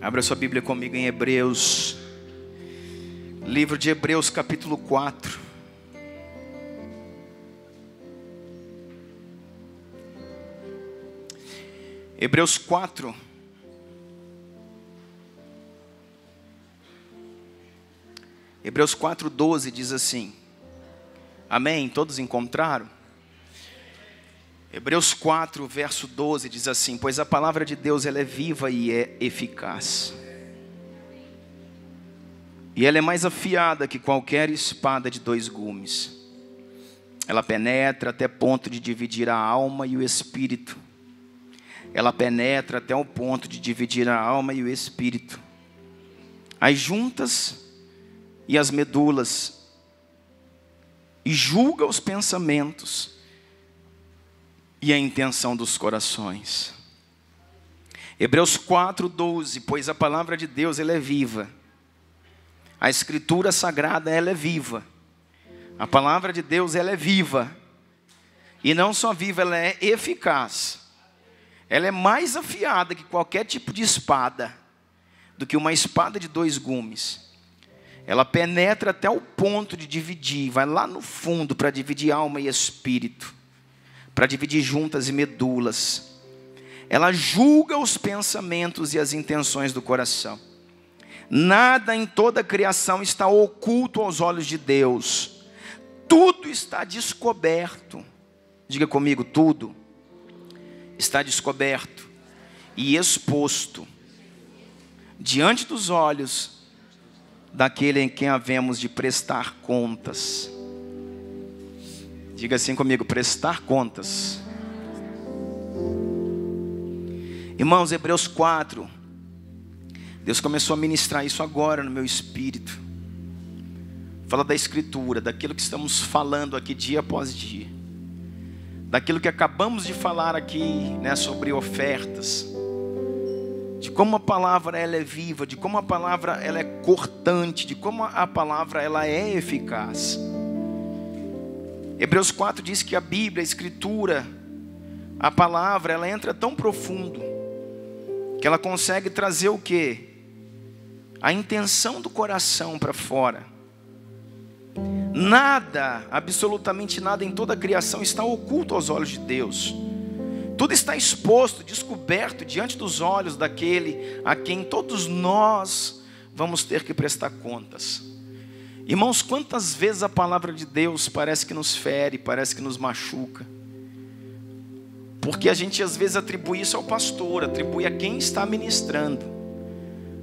Abra sua Bíblia comigo em Hebreus. Livro de Hebreus, capítulo 4. Hebreus 4. Hebreus 4:12 diz assim. Amém? Todos encontraram? Hebreus 4, verso 12 diz assim: pois a palavra de Deus ela é viva e é eficaz. E ela é mais afiada que qualquer espada de dois gumes. Ela penetra até ponto de dividir a alma e o espírito. Ela penetra até o ponto de dividir a alma e o espírito, as juntas e as medulas, e julga os pensamentos e a intenção dos corações. Hebreus 4:12, pois a palavra de Deus ela é viva. A escritura sagrada ela é viva. A palavra de Deus ela é viva. E não só viva, ela é eficaz. Ela é mais afiada que qualquer tipo de espada, do que uma espada de dois gumes. Ela penetra até o ponto de dividir, vai lá no fundo para dividir alma e espírito, para dividir juntas e medulas. Ela julga os pensamentos e as intenções do coração. Nada em toda a criação está oculto aos olhos de Deus. Tudo está descoberto. Diga comigo, tudo está descoberto e exposto diante dos olhos daquele em quem havemos de prestar contas. Diga assim comigo, prestar contas. Irmãos, Hebreus 4, Deus começou a ministrar isso agora no meu espírito. Fala da escritura, daquilo que estamos falando aqui dia após dia, daquilo que acabamos de falar aqui, né, sobre ofertas, de como a palavra ela é viva, de como a palavra ela é cortante, de como a palavra ela é eficaz. Hebreus 4 diz que a Bíblia, a escritura, a palavra, ela entra tão profundo que ela consegue trazer o quê? A intenção do coração para fora. Nada, absolutamente nada em toda a criação está oculto aos olhos de Deus. Tudo está exposto, descoberto diante dos olhos daquele a quem todos nós vamos ter que prestar contas. Irmãos, quantas vezes a palavra de Deus parece que nos fere, parece que nos machuca? Porque a gente às vezes atribui isso ao pastor, atribui a quem está ministrando.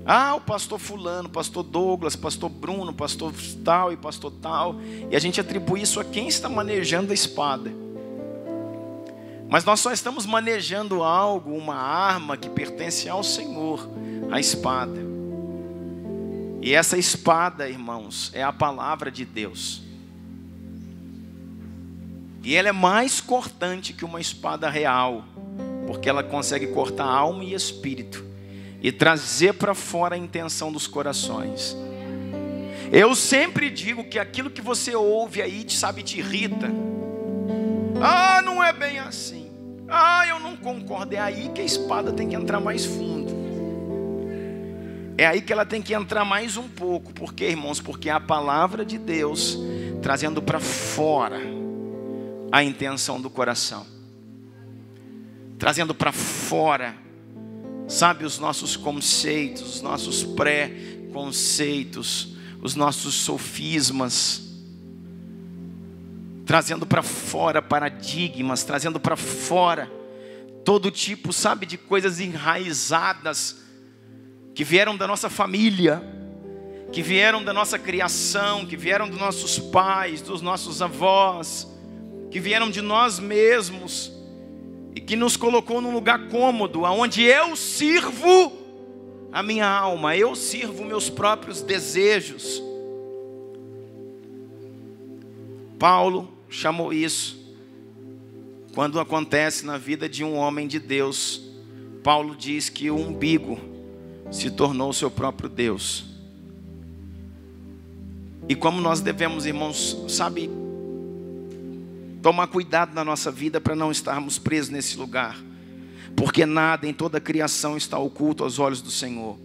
Ah, o pastor fulano, pastor Douglas, pastor Bruno, pastor tal e pastor tal. E a gente atribui isso a quem está manejando a espada. Mas nós só estamos manejando algo, uma arma que pertence ao Senhor, a espada. E essa espada, irmãos, é a palavra de Deus. E ela é mais cortante que uma espada real, porque ela consegue cortar alma e espírito e trazer para fora a intenção dos corações. Eu sempre digo que aquilo que você ouve aí, sabe, te irrita. Ah, não é bem assim. Ah, eu não concordo. É aí que a espada tem que entrar mais fundo. É aí que ela tem que entrar mais um pouco. Por quê, irmãos? Porque é a palavra de Deus trazendo para fora a intenção do coração. Trazendo para fora, sabe, os nossos conceitos, os nossos pré-conceitos, os nossos sofismas. Trazendo para fora paradigmas, trazendo para fora todo tipo, sabe, de coisas enraizadas que vieram da nossa família, que vieram da nossa criação, que vieram dos nossos pais, dos nossos avós, que vieram de nós mesmos e que nos colocou num lugar cômodo, aonde eu sirvo a minha alma, eu sirvo meus próprios desejos. Paulo chamou isso, quando acontece na vida de um homem de Deus, Paulo diz que o umbigo se tornou o seu próprio Deus. E como nós devemos, irmãos, sabe, tomar cuidado na nossa vida para não estarmos presos nesse lugar. Porque nada em toda a criação está oculto aos olhos do Senhor.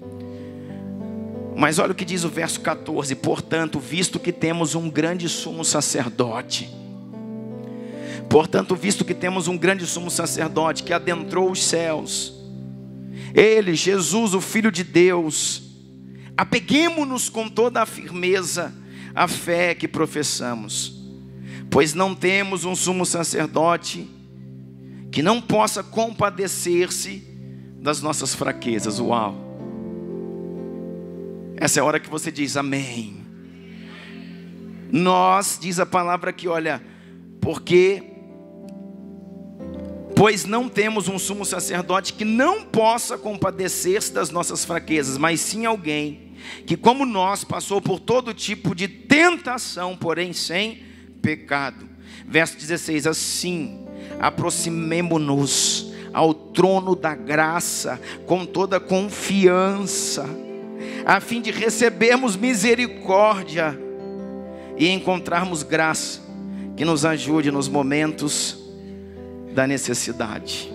Mas olha o que diz o verso 14: portanto, visto que temos um grande sumo sacerdote. Portanto, visto que temos um grande sumo sacerdote que adentrou os céus, Ele, Jesus, o Filho de Deus, apeguemo-nos com toda a firmeza à fé que professamos, pois não temos um sumo sacerdote que não possa compadecer-se das nossas fraquezas. Uau! Essa é a hora que você diz amém. Nós, diz a palavra aqui, olha, pois não temos um sumo sacerdote que não possa compadecer-se das nossas fraquezas, mas sim alguém que, como nós, passou por todo tipo de tentação, porém sem pecado. Verso 16: assim, aproximemo-nos ao trono da graça com toda confiança, a fim de recebermos misericórdia e encontrarmos graça que nos ajude nos momentos da necessidade.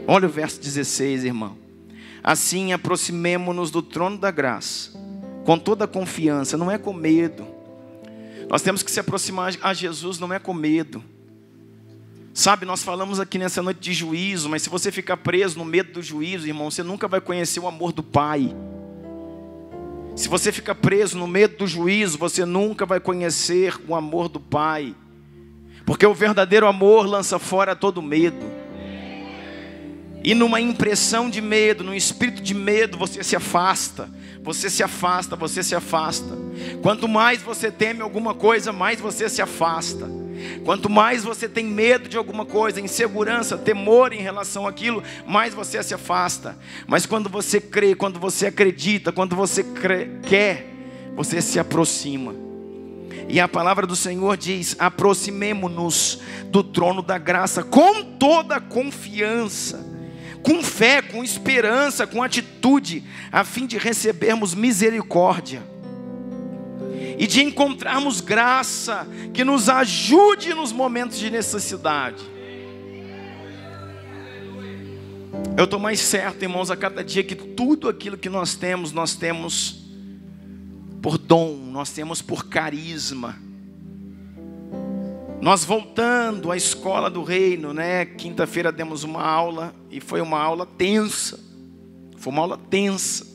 Olha o verso 16, irmão. Assim, aproximemo-nos do trono da graça com toda confiança, não é com medo. Nós temos que se aproximar a Jesus, não é com medo. Sabe, nós falamos aqui nessa noite de juízo, mas se você ficar preso no medo do juízo, irmão, você nunca vai conhecer o amor do Pai. Se você ficar preso no medo do juízo, você nunca vai conhecer o amor do Pai. Porque o verdadeiro amor lança fora todo medo. E numa impressão de medo, num espírito de medo, você se afasta. Você se afasta, você se afasta. Quanto mais você teme alguma coisa, mais você se afasta. Quanto mais você tem medo de alguma coisa, insegurança, temor em relação àquilo, mais você se afasta. Mas quando você crê, quando você acredita, quando você quer, você se aproxima. E a palavra do Senhor diz: aproximemo-nos do trono da graça com toda a confiança, com fé, com esperança, com atitude, a fim de recebermos misericórdia e de encontrarmos graça que nos ajude nos momentos de necessidade. Eu estou mais certo, irmãos, a cada dia, que tudo aquilo que nós temos por dom, nós temos por carisma. Nós voltando à escola do reino, né? Quinta-feira demos uma aula e foi uma aula tensa. Foi uma aula tensa.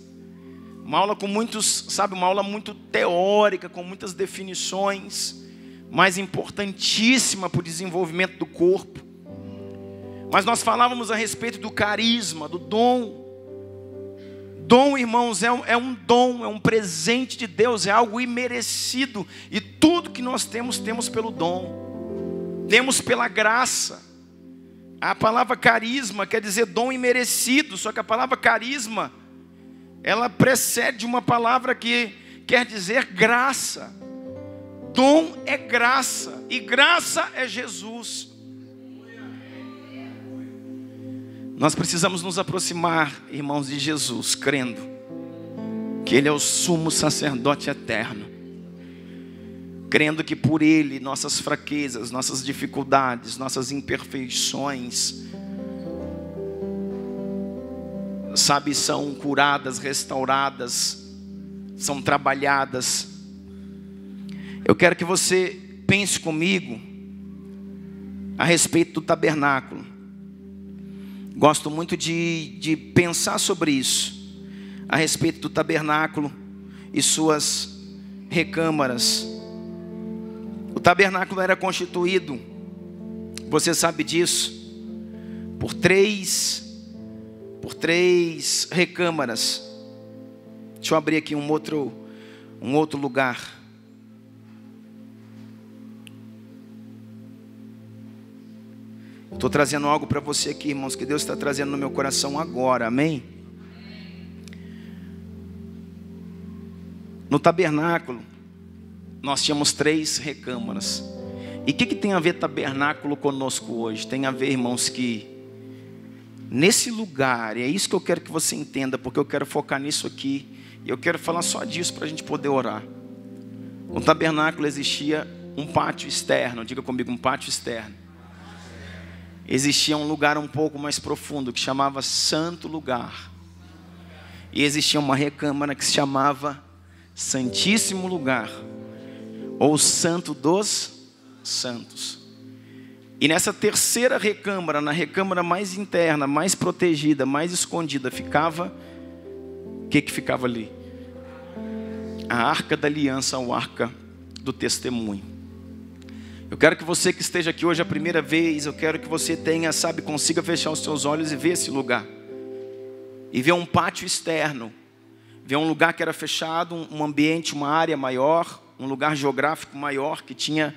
Uma aula com muitos, sabe, uma aula muito teórica, com muitas definições, mas importantíssima para o desenvolvimento do corpo. Mas nós falávamos a respeito do carisma, do dom. Dom, irmãos, é um dom, é um presente de Deus, é algo imerecido. E tudo que nós temos, temos pelo dom. Temos pela graça. A palavra carisma quer dizer dom imerecido, só que a palavra carisma, ela precede uma palavra que quer dizer graça. Dom é graça, e graça é Jesus. Nós precisamos nos aproximar, irmãos, de Jesus, crendo que Ele é o sumo sacerdote eterno, crendo que por Ele nossas fraquezas, nossas dificuldades, nossas imperfeições, sabe, são curadas, restauradas, são trabalhadas. Eu quero que você pense comigo a respeito do tabernáculo. Gosto muito de pensar sobre isso, a respeito do tabernáculo e suas recâmaras. O tabernáculo era constituído, você sabe disso, por três recâmaras. Deixa eu abrir aqui um outro lugar. Estou trazendo algo para você aqui, irmãos, que Deus está trazendo no meu coração agora, amém? No tabernáculo, nós tínhamos 3 recâmaras. E o que tem a ver tabernáculo conosco hoje? Tem a ver, irmãos, que nesse lugar, e é isso que eu quero que você entenda, porque eu quero focar nisso aqui, e eu quero falar só disso para a gente poder orar. No tabernáculo existia um pátio externo, diga comigo, um pátio externo. Existia um lugar um pouco mais profundo, que chamava Santo Lugar. E existia uma recâmara que se chamava Santíssimo Lugar, ou Santo dos Santos. E nessa terceira recâmara, na recâmara mais interna, mais protegida, mais escondida, ficava... O que ficava ali? A Arca da Aliança, a Arca do Testemunho. Eu quero que você que esteja aqui hoje a primeira vez, eu quero que você tenha, consiga fechar os seus olhos e ver esse lugar. E ver um pátio externo. Ver um lugar que era fechado, um ambiente, uma área maior, um lugar geográfico maior que tinha,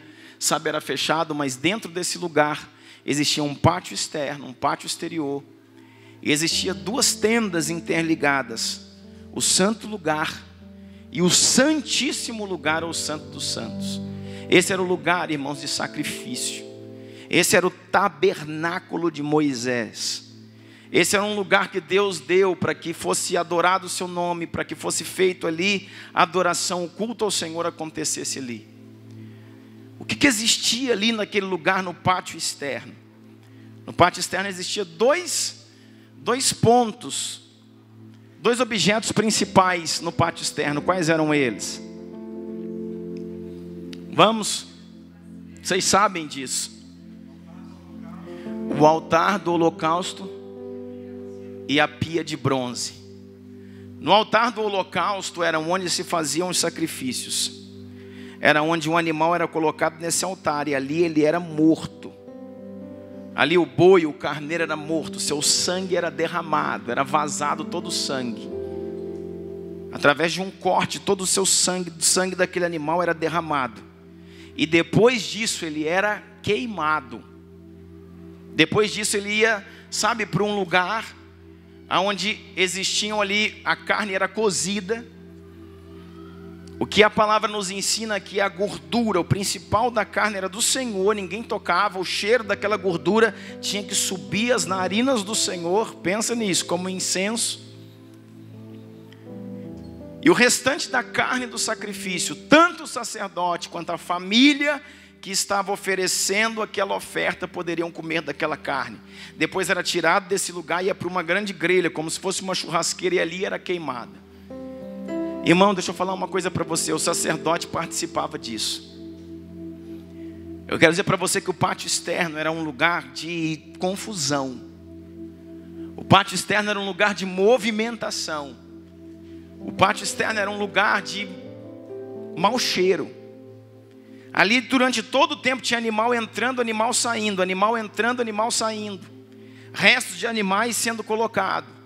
era fechado, mas dentro desse lugar existia um pátio externo, um pátio exterior. E existia duas tendas interligadas. O Santo Lugar e o Santíssimo Lugar, ou Santo dos Santos. Esse era o lugar, irmãos, de sacrifício. Esse era o tabernáculo de Moisés. Esse era um lugar que Deus deu para que fosse adorado o seu nome, para que fosse feito ali a adoração, o culto ao Senhor acontecesse ali. O que existia ali naquele lugar, no pátio externo? No pátio externo existia dois pontos, dois objetos principais no pátio externo. Quais eram eles? Vamos? Vocês sabem disso. O altar do holocausto e a pia de bronze. No altar do holocausto era onde se faziam os sacrifícios. Era onde um animal era colocado nesse altar, e ali ele era morto. Ali o boi, o carneiro era morto, seu sangue era derramado, era vazado todo o sangue. Através de um corte, todo o seu sangue, o sangue daquele animal era derramado. E depois disso ele era queimado. Depois disso ele ia, para um lugar onde existiam ali, a carne era cozida. O que a palavra nos ensina aqui é a gordura, o principal da carne era do Senhor, ninguém tocava, o cheiro daquela gordura tinha que subir as narinas do Senhor, pensa nisso, como incenso. E o restante da carne do sacrifício, tanto o sacerdote quanto a família que estava oferecendo aquela oferta poderiam comer daquela carne. Depois era tirado desse lugar e ia para uma grande grelha, como se fosse uma churrasqueira, e ali era queimada. Irmão, deixa eu falar uma coisa para você, o sacerdote participava disso. Eu quero dizer para você que o pátio externo era um lugar de confusão. O pátio externo era um lugar de movimentação. O pátio externo era um lugar de mau cheiro. Ali durante todo o tempo tinha animal entrando, animal saindo, animal entrando, animal saindo. Restos de animais sendo colocados.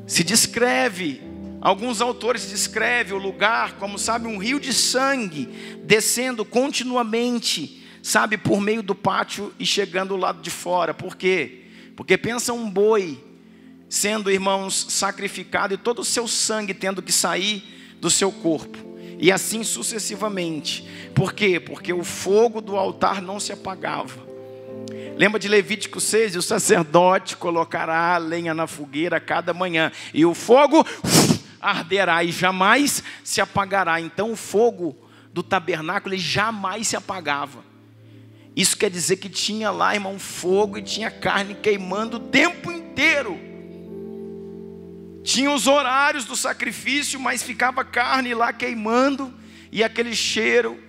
Se descreve, alguns autores descrevem o lugar como, um rio de sangue descendo continuamente, por meio do pátio e chegando do lado de fora. Por quê? Porque pensa um boi sendo, irmãos, sacrificado e todo o seu sangue tendo que sair do seu corpo. E assim sucessivamente. Por quê? Porque o fogo do altar não se apagava. Lembra de Levítico 6? O sacerdote colocará a lenha na fogueira cada manhã, e o fogo arderá e jamais se apagará. Então o fogo do tabernáculo ele jamais se apagava. Isso quer dizer que tinha lá, irmão, fogo e tinha carne queimando o tempo inteiro. Tinha os horários do sacrifício, mas ficava carne lá queimando, e aquele cheiro,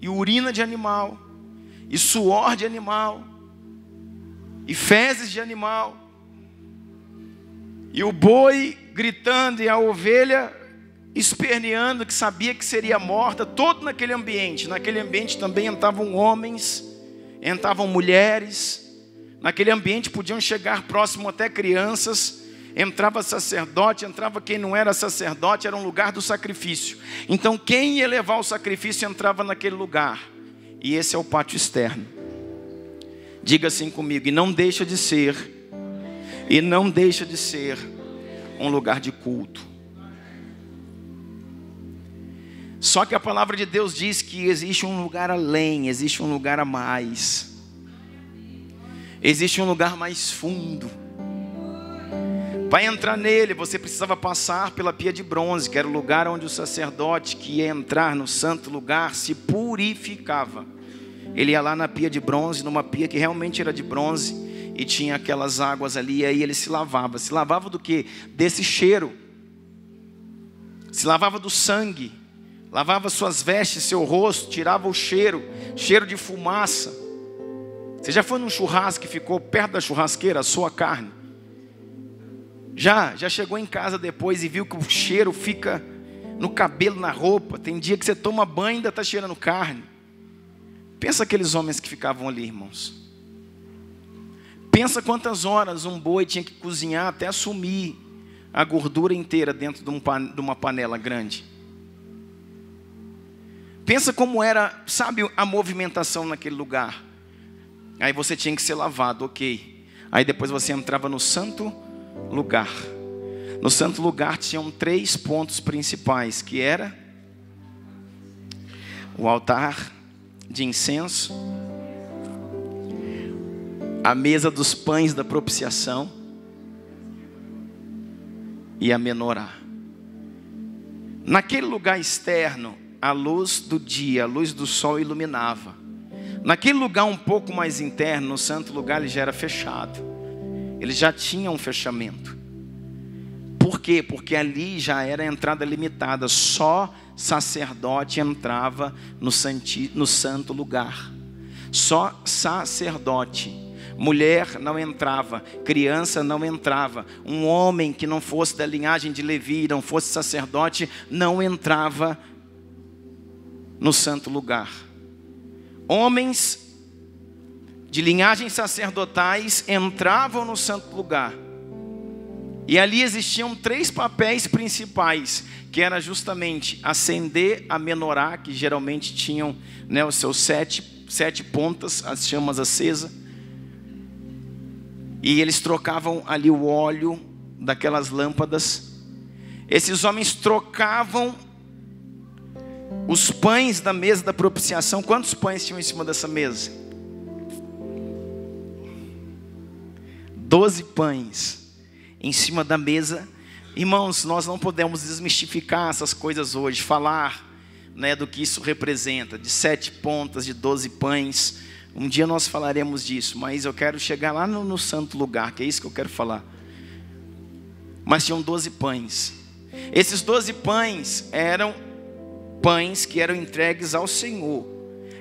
e urina de animal, e suor de animal, e fezes de animal, e o boi gritando, e a ovelha esperneando, que sabia que seria morta, todo naquele ambiente. Naquele ambiente também entravam homens, entravam mulheres, naquele ambiente podiam chegar próximo até crianças, entrava sacerdote, entrava quem não era sacerdote, era um lugar do sacrifício. Então quem ia levar o sacrifício entrava naquele lugar, e esse é o pátio externo. Diga assim comigo: e não deixa de ser um lugar de culto. Só que a palavra de Deus diz que existe um lugar além, existe um lugar a mais, existe um lugar mais fundo. Para entrar nele, você precisava passar pela pia de bronze, que era o lugar onde o sacerdote que ia entrar no santo lugar se purificava. Ele ia lá na pia de bronze, numa pia que realmente era de bronze, e tinha aquelas águas ali, e aí ele se lavava. Se lavava do quê? Desse cheiro. Se lavava do sangue. Lavava suas vestes, seu rosto, tirava o cheiro de fumaça. Você já foi num churrasco que ficou perto da churrasqueira, a sua carne? Já chegou em casa depois e viu que o cheiro fica no cabelo, na roupa. Tem dia que você toma banho e ainda está cheirando carne. Pensa aqueles homens que ficavam ali, irmãos. Pensa quantas horas um boi tinha que cozinhar até assumir a gordura inteira dentro de uma panela grande. Pensa como era, sabe, a movimentação naquele lugar. Aí você tinha que ser lavado, ok. Aí depois você entrava no santo lugar. No santo lugar tinham 3 pontos principais, que era o altar de incenso, a mesa dos pães da propiciação e a menorá. Naquele lugar externo, a luz do dia, a luz do sol iluminava. Naquele lugar um pouco mais interno, no santo lugar, ele já era fechado. Ele já tinha um fechamento. Por quê? Porque ali já era a entrada limitada. Só sacerdote entrava no santo lugar. Só sacerdote. Mulher não entrava, criança não entrava. Um homem que não fosse da linhagem de Levi, não fosse sacerdote, não entrava no santo lugar. Homens de linhagens sacerdotais entravam no santo lugar. E ali existiam 3 papéis principais, que era justamente acender a menorá, que geralmente tinham, né, os seus 7 pontas, as chamas acesas. E eles trocavam ali o óleo daquelas lâmpadas. Esses homens trocavam os pães da mesa da propiciação. Quantos pães tinham em cima dessa mesa? 12 pães em cima da mesa. Irmãos, nós não podemos desmistificar essas coisas hoje. Falar, né, do que isso representa. De 7 pontas, de 12 pães. Um dia nós falaremos disso. Mas eu quero chegar lá no santo lugar, que é isso que eu quero falar. Mas tinham 12 pães. Esses 12 pães eram pães que eram entregues ao Senhor.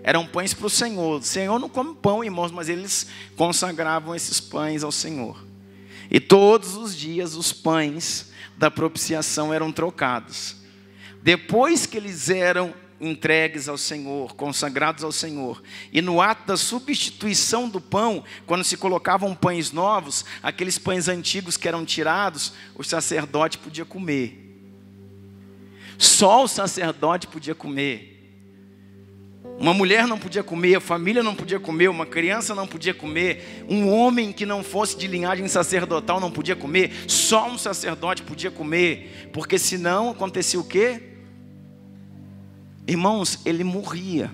Eram pães para o Senhor. O Senhor não come pão, irmãos, mas eles consagravam esses pães ao Senhor. E todos os dias os pães da propiciação eram trocados. Depois que eles eram entregues ao Senhor, consagrados ao Senhor, e no ato da substituição do pão, quando se colocavam pães novos, aqueles pães antigos que eram tirados, o sacerdote podia comer. Só o sacerdote podia comer. Uma mulher não podia comer, a família não podia comer, uma criança não podia comer, um homem que não fosse de linhagem sacerdotal não podia comer, só um sacerdote podia comer, porque senão acontecia o quê? Irmãos, ele morria.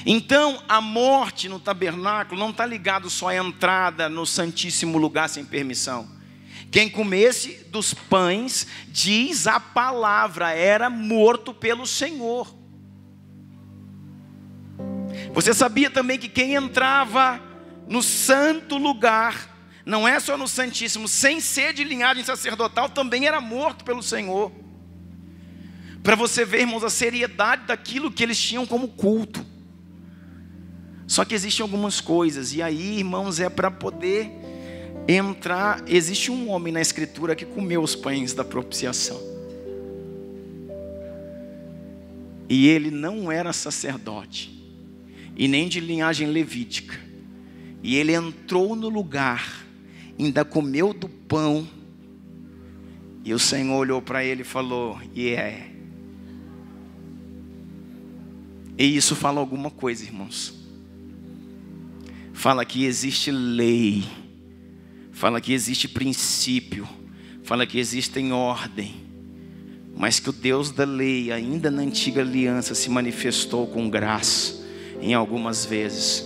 Então a morte no tabernáculo não está ligado só à entrada no santíssimo lugar sem permissão. Quem comesse dos pães, diz a palavra, era morto pelo Senhor. Você sabia também que quem entrava no santo lugar, não é só no santíssimo, sem ser de linhagem sacerdotal, também era morto pelo Senhor. Para você ver, irmãos, a seriedade daquilo que eles tinham como culto. Só que existem algumas coisas, e aí, irmãos, é para poder entrar. Existe um homem na Escritura que comeu os pães da propiciação. E ele não era sacerdote, e nem de linhagem levítica. E ele entrou no lugar, ainda comeu do pão. E o Senhor olhou para ele e falou: yeah. E isso fala alguma coisa, irmãos. Fala que existe lei. Fala que existe princípio. Fala que existe ordem. Mas que o Deus da lei, ainda na antiga aliança, se manifestou com graça em algumas vezes.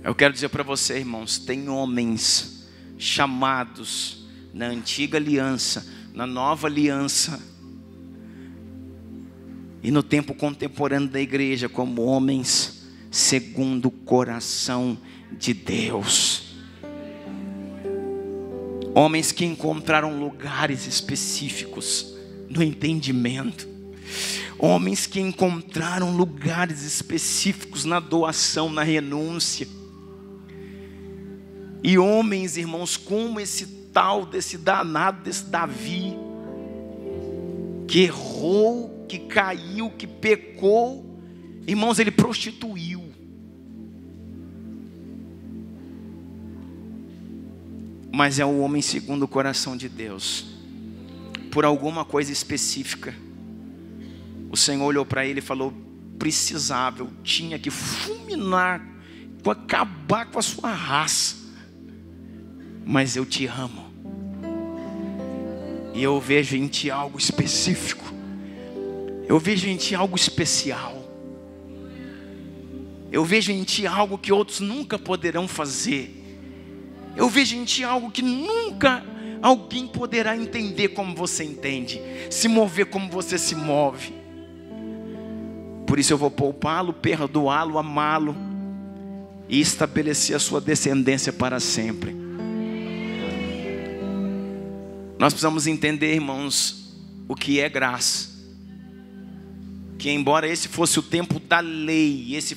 Eu quero dizer para você, irmãos, tem homens chamados na antiga aliança, na nova aliança e no tempo contemporâneo da igreja como homens segundo o coração de Deus. Homens que encontraram lugares específicos no entendimento. Homens que encontraram lugares específicos na doação, na renúncia. E homens, irmãos, como esse tal, desse danado, desse Davi, que errou, que caiu, que pecou. Irmãos, ele prostituiu. Mas é o homem segundo o coração de Deus. Por alguma coisa específica, o Senhor olhou para ele e falou: precisava, eu tinha que fulminar, acabar com a sua raça, mas eu te amo, e eu vejo em ti algo específico, eu vejo em ti algo especial, eu vejo em ti algo que outros nunca poderão fazer, eu vejo em ti algo que nunca alguém poderá entender como você entende, se mover como você se move. Por isso eu vou poupá-lo, perdoá-lo, amá-lo e estabelecer a sua descendência para sempre. Nós precisamos entender, irmãos, o que é graça. Que embora esse fosse o tempo da lei, essa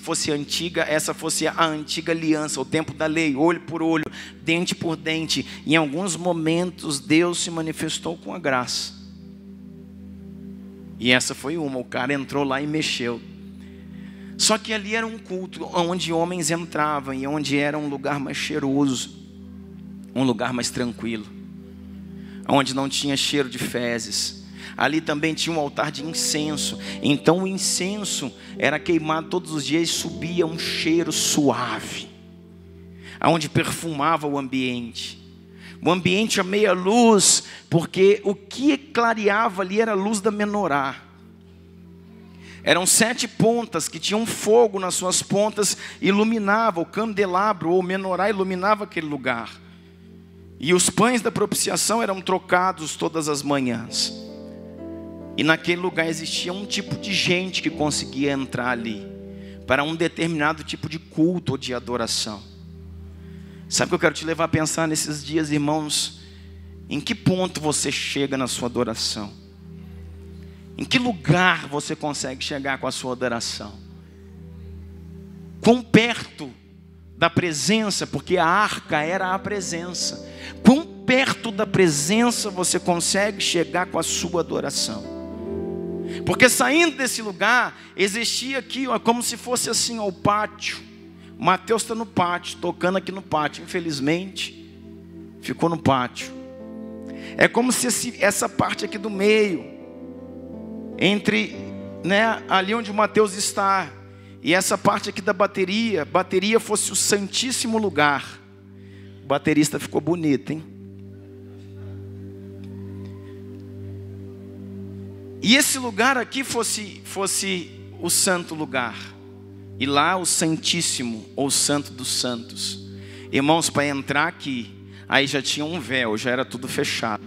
fosse a antiga aliança, o tempo da lei, olho por olho, dente por dente, em alguns momentos Deus se manifestou com a graça. E essa foi uma, o cara entrou lá e mexeu. Só que ali era um culto onde homens entravam e onde era um lugar mais cheiroso, um lugar mais tranquilo, onde não tinha cheiro de fezes. Ali também tinha um altar de incenso. Então o incenso era queimado todos os dias e subia um cheiro suave, onde perfumava o ambiente. O ambiente a meia luz, porque o que clareava ali era a luz da menorá. Eram 7 pontas que tinham fogo nas suas pontas, iluminava o candelabro ou menorá, iluminava aquele lugar. E os pães da propiciação eram trocados todas as manhãs. E naquele lugar existia um tipo de gente que conseguia entrar ali para um determinado tipo de culto ou de adoração. Sabe o que eu quero te levar a pensar nesses dias, irmãos? Em que ponto você chega na sua adoração? Em que lugar você consegue chegar com a sua adoração? Quão perto da presença, porque a arca era a presença. Quão perto da presença você consegue chegar com a sua adoração? Porque saindo desse lugar, existia aqui, como se fosse assim, o pátio. Mateus está no pátio, tocando aqui no pátio. Infelizmente, ficou no pátio. É como se essa parte aqui do meio, entre, ali onde o Mateus está, e essa parte aqui da bateria fosse o santíssimo lugar. O baterista ficou bonito, hein? E esse lugar aqui fosse o santo lugar. E lá o santíssimo, ou santo dos santos. Irmãos, para entrar aqui, aí já tinha um véu, já era tudo fechado.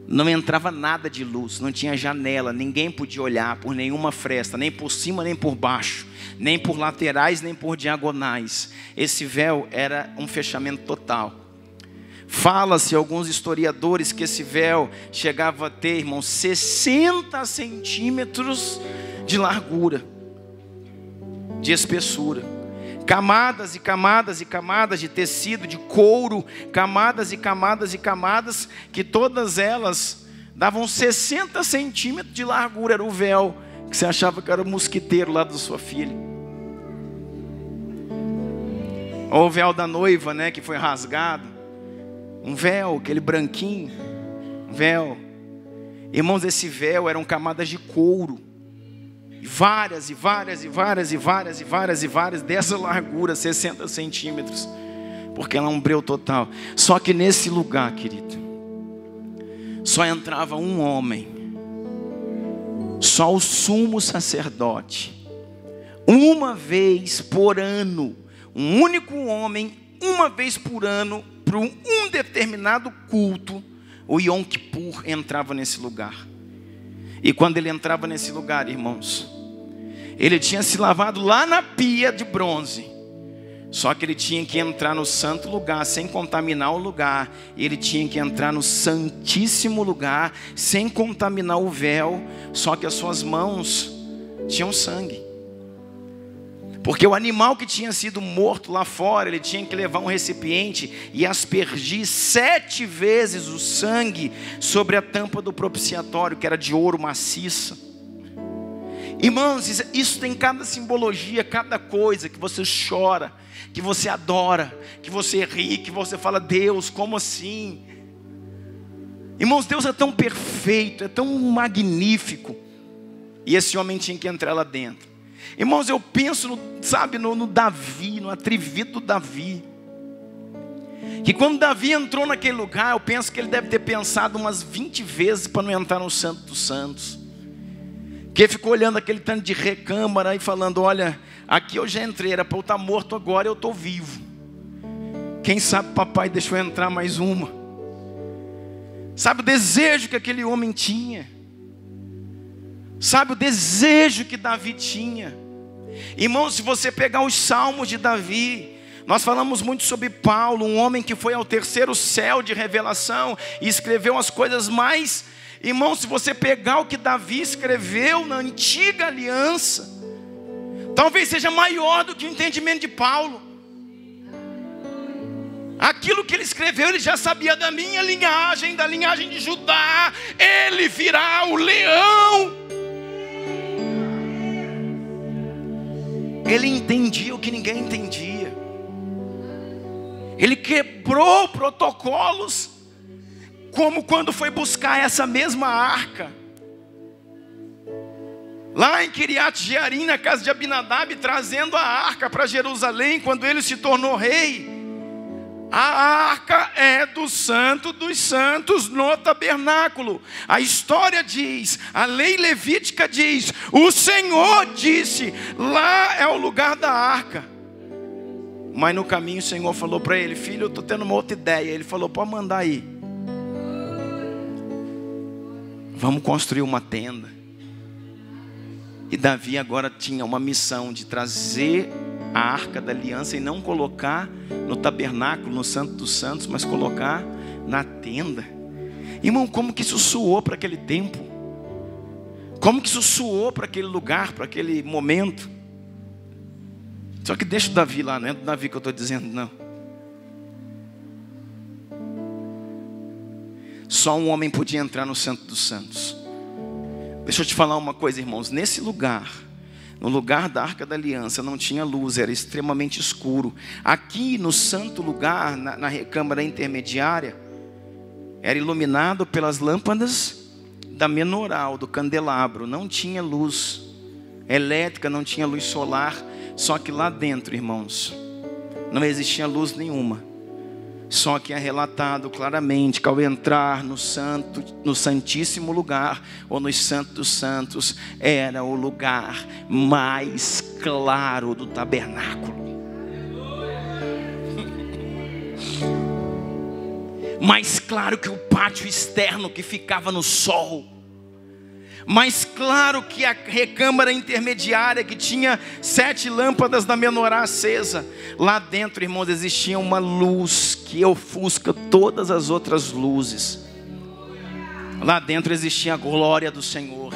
Não entrava nada de luz, não tinha janela, ninguém podia olhar por nenhuma fresta, nem por cima nem por baixo, nem por laterais nem por diagonais. Esse véu era um fechamento total. Fala-se, alguns historiadores, que esse véu chegava a ter, irmãos, 60 centímetros de largura, de espessura. Camadas e camadas e camadas de tecido, de couro, camadas e camadas e camadas, que todas elas davam 60 centímetros de largura. Era o véu que você achava que era o mosquiteiro lá da sua filha. Ou o véu da noiva, que foi rasgado. Um véu, aquele branquinho, um véu. Irmãos, esse véu eram camadas de couro. Várias e várias e várias e várias e várias e várias dessa largura, 60 centímetros. Porque ela é um breu total. Só que nesse lugar, querido, só entrava um homem. Só o sumo sacerdote. Uma vez por ano. Um único homem, uma vez por ano, para um determinado culto, o Yom Kippur entrava nesse lugar. E quando ele entrava nesse lugar, irmãos, Ele tinha se lavado lá na pia de bronze. Só que ele tinha que entrar no santo lugar sem contaminar o lugar. Ele tinha que entrar no santíssimo lugar sem contaminar o véu. Só que as suas mãos tinham sangue. Porque o animal que tinha sido morto lá fora, ele tinha que levar um recipiente e aspergir 7 vezes o sangue sobre a tampa do propiciatório, que era de ouro maciça. Irmãos, isso tem cada simbologia, cada coisa que você chora, que você adora, que você ri, que você fala: Deus, como assim? Irmãos, Deus é tão perfeito, é tão magnífico. E esse homem tinha que entrar lá dentro. Irmãos, eu penso no Davi, no atrevido Davi. Que quando Davi entrou naquele lugar, eu penso que ele deve ter pensado umas 20 vezes para não entrar no Santo dos Santos. Que ele ficou olhando aquele tanto de recâmara e falando: olha, aqui eu já entrei, era para eu estar morto, agora eu estou vivo. Quem sabe papai deixou eu entrar mais uma. Sabe o desejo que aquele homem tinha? Sabe o desejo que Davi tinha? Irmãos, se você pegar os salmos de Davi, nós falamos muito sobre Paulo, um homem que foi ao 3º céu de revelação e escreveu as coisas mais... Irmãos, se você pegar o que Davi escreveu na antiga aliança, talvez seja maior do que o entendimento de Paulo. Aquilo que ele escreveu, ele já sabia da minha linhagem, da linhagem de Judá. Ele virá o leão. Ele entendia o que ninguém entendia. Ele quebrou protocolos, como quando foi buscar essa mesma arca lá em Kiriat Jearim, na casa de Abinadab, trazendo a arca para Jerusalém, quando ele se tornou rei. A arca é do Santo dos Santos no tabernáculo. A história diz, a lei levítica diz, o Senhor disse: lá é o lugar da arca. Mas no caminho o Senhor falou para ele: filho, eu estou tendo uma outra ideia. Ele falou: pode mandar aí. Vamos construir uma tenda. E Davi agora tinha uma missão de trazer a arca da aliança e não colocar no tabernáculo, no Santo dos Santos, mas colocar na tenda. Irmão, como que isso soou para aquele tempo? Como que isso soou para aquele lugar, para aquele momento? Só que deixa o Davi lá, não é do Davi que eu estou dizendo, não. Só um homem podia entrar no Santo dos Santos. Deixa eu te falar uma coisa, irmãos. Nesse lugar, no lugar da Arca da Aliança, não tinha luz, era extremamente escuro. Aqui no santo lugar, na recâmara intermediária, era iluminado pelas lâmpadas da menorá, do candelabro. Não tinha luz elétrica, não tinha luz solar. Só que lá dentro, irmãos, não existia luz nenhuma. Só que é relatado claramente que ao entrar no santíssimo lugar, ou nos santos dos santos, era o lugar mais claro do tabernáculo. Mais claro que o pátio externo que ficava no sol. Mais claro que a recâmara intermediária que tinha 7 lâmpadas da menorá acesa. Lá dentro, irmãos, existia uma luz que ofusca todas as outras luzes. Lá dentro existia a glória do Senhor,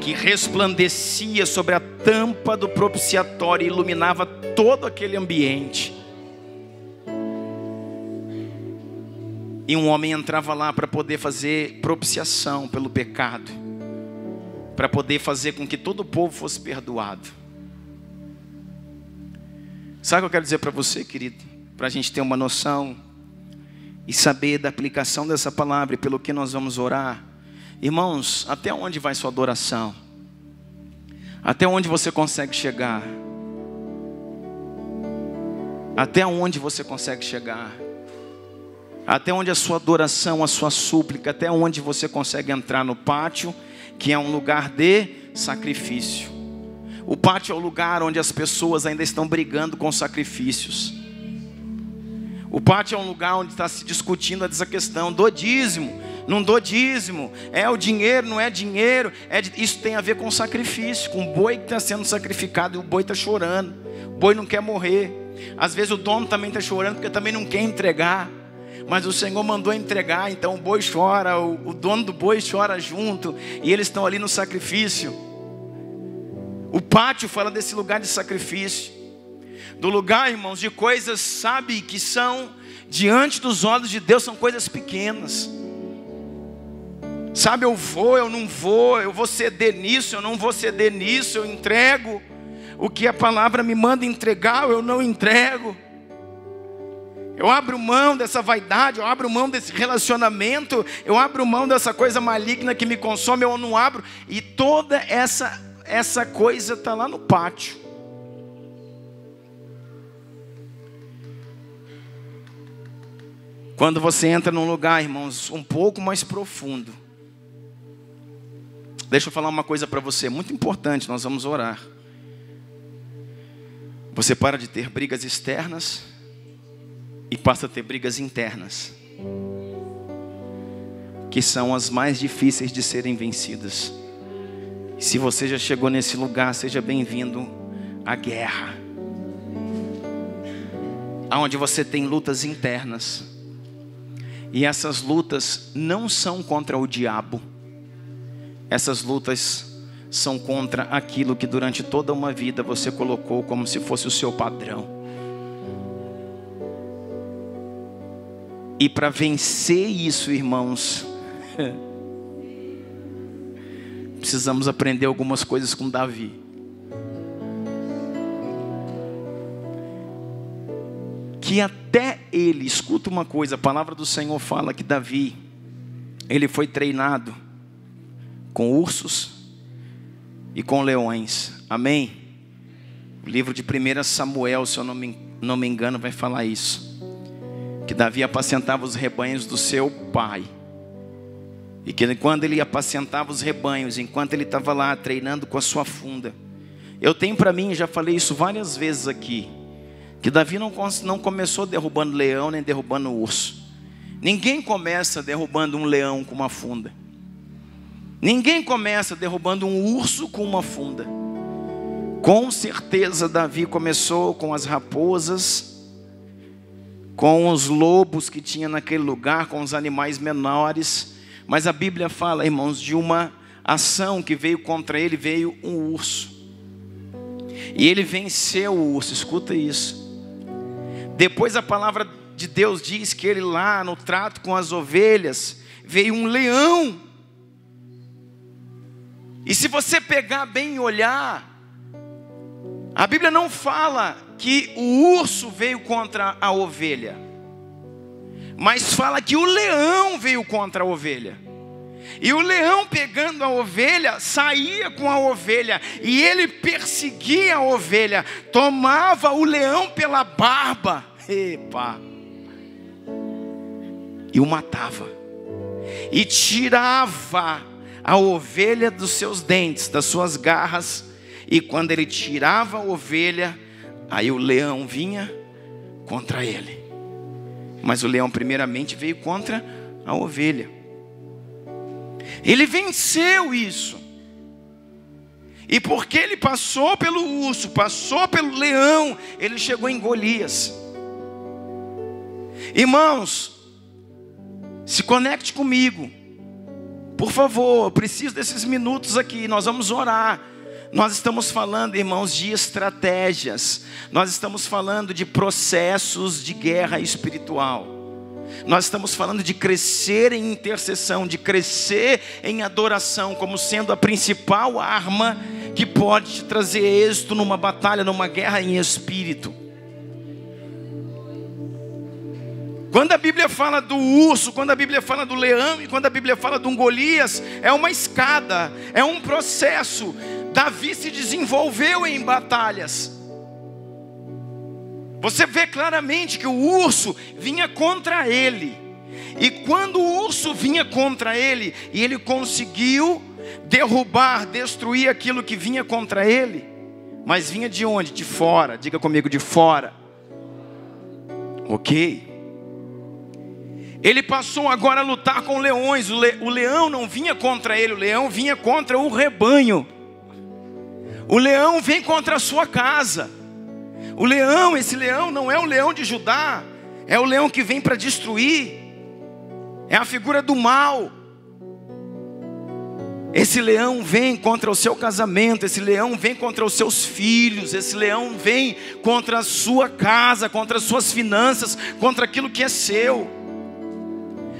que resplandecia sobre a tampa do propiciatório e iluminava todo aquele ambiente. E um homem entrava lá para poder fazer propiciação pelo pecado, para poder fazer com que todo o povo fosse perdoado. Sabe o que eu quero dizer para você, querido? Para a gente ter uma noção e saber da aplicação dessa palavra e pelo que nós vamos orar. Irmãos, até onde vai sua adoração? Até onde você consegue chegar? Até onde você consegue chegar? Até onde a sua adoração, a sua súplica, até onde você consegue entrar no pátio, que é um lugar de sacrifício. O pátio é o lugar onde as pessoas ainda estão brigando com sacrifícios. O pátio é um lugar onde está se discutindo essa questão do dízimo. não dou dízimo, o dinheiro, não é dinheiro, isso tem a ver com sacrifício, com o boi que está sendo sacrificado e o boi está chorando, o boi não quer morrer, às vezes o dono também está chorando porque também não quer entregar, mas o Senhor mandou entregar, então o boi chora, o dono do boi chora junto, e eles estão ali no sacrifício. O pátio fala desse lugar de sacrifício, do lugar, irmãos, de coisas, sabe, que são diante dos olhos de Deus, são coisas pequenas. Sabe, eu vou, eu não vou, eu vou ceder nisso, eu não vou ceder nisso, eu entrego o que a palavra me manda entregar, eu não entrego. Eu abro mão dessa vaidade, eu abro mão desse relacionamento, eu abro mão dessa coisa maligna que me consome, eu não abro. E toda essa coisa está lá no pátio. Quando você entra num lugar, irmãos, um pouco mais profundo. Deixa eu falar uma coisa para você, muito importante, nós vamos orar. Você para de ter brigas externas e passa a ter brigas internas, que são as mais difíceis de serem vencidas. E se você já chegou nesse lugar, seja bem-vindo à guerra, onde você tem lutas internas. E essas lutas não são contra o diabo. Essas lutas são contra aquilo que durante toda uma vida você colocou como se fosse o seu padrão. E para vencer isso, irmãos, precisamos aprender algumas coisas com Davi. Que até ele, escuta uma coisa, a palavra do Senhor fala que Davi, ele foi treinado com ursos e com leões, amém? O livro de 1 Samuel, se eu não me engano, vai falar isso, que Davi apacentava os rebanhos do seu pai, e que quando ele apacentava os rebanhos, enquanto ele estava lá treinando com a sua funda, eu tenho para mim, já falei isso várias vezes aqui, que Davi não começou derrubando leão nem derrubando urso. Ninguém começa derrubando um leão com uma funda. Ninguém começa derrubando um urso com uma funda. Com certeza Davi começou com as raposas, com os lobos que tinha naquele lugar, com os animais menores. Mas a Bíblia fala, irmãos, de uma ação que veio contra ele, veio um urso. E ele venceu o urso, escuta isso. Depois a palavra de Deus diz que ele lá no trato com as ovelhas, veio um leão. E se você pegar bem e olhar, a Bíblia não fala que o urso veio contra a ovelha, mas fala que o leão veio contra a ovelha. E o leão, pegando a ovelha, saía com a ovelha, e ele perseguia a ovelha, tomava o leão pela barba, e o matava, e tirava a ovelha dos seus dentes, das suas garras. E quando ele tirava a ovelha, aí o leão vinha contra ele. Mas o leão primeiramente veio contra a ovelha. Ele venceu isso. E porque ele passou pelo urso, passou pelo leão, ele chegou em Golias. Irmãos, se conecte comigo, por favor, eu preciso desses minutos aqui, nós vamos orar. Nós estamos falando, irmãos, de estratégias, nós estamos falando de processos de guerra espiritual, nós estamos falando de crescer em intercessão, de crescer em adoração, como sendo a principal arma que pode te trazer êxito numa batalha, numa guerra em espírito. Quando a Bíblia fala do urso, quando a Bíblia fala do leão e quando a Bíblia fala de um Golias, é uma escada, é um processo. Davi se desenvolveu em batalhas. Você vê claramente que o urso vinha contra ele. E quando o urso vinha contra ele, e ele conseguiu derrubar, destruir aquilo que vinha contra ele, mas vinha de onde? De fora. Diga comigo, de fora. Ok? Ele passou agora a lutar com leões. O leão não vinha contra ele, o leão vinha contra o rebanho. O leão vem contra a sua casa. Esse leão não é o leão de Judá, é o leão que vem para destruir. É a figura do mal. Esse leão vem contra o seu casamento, esse leão vem contra os seus filhos, esse leão vem contra a sua casa, contra as suas finanças, contra aquilo que é seu.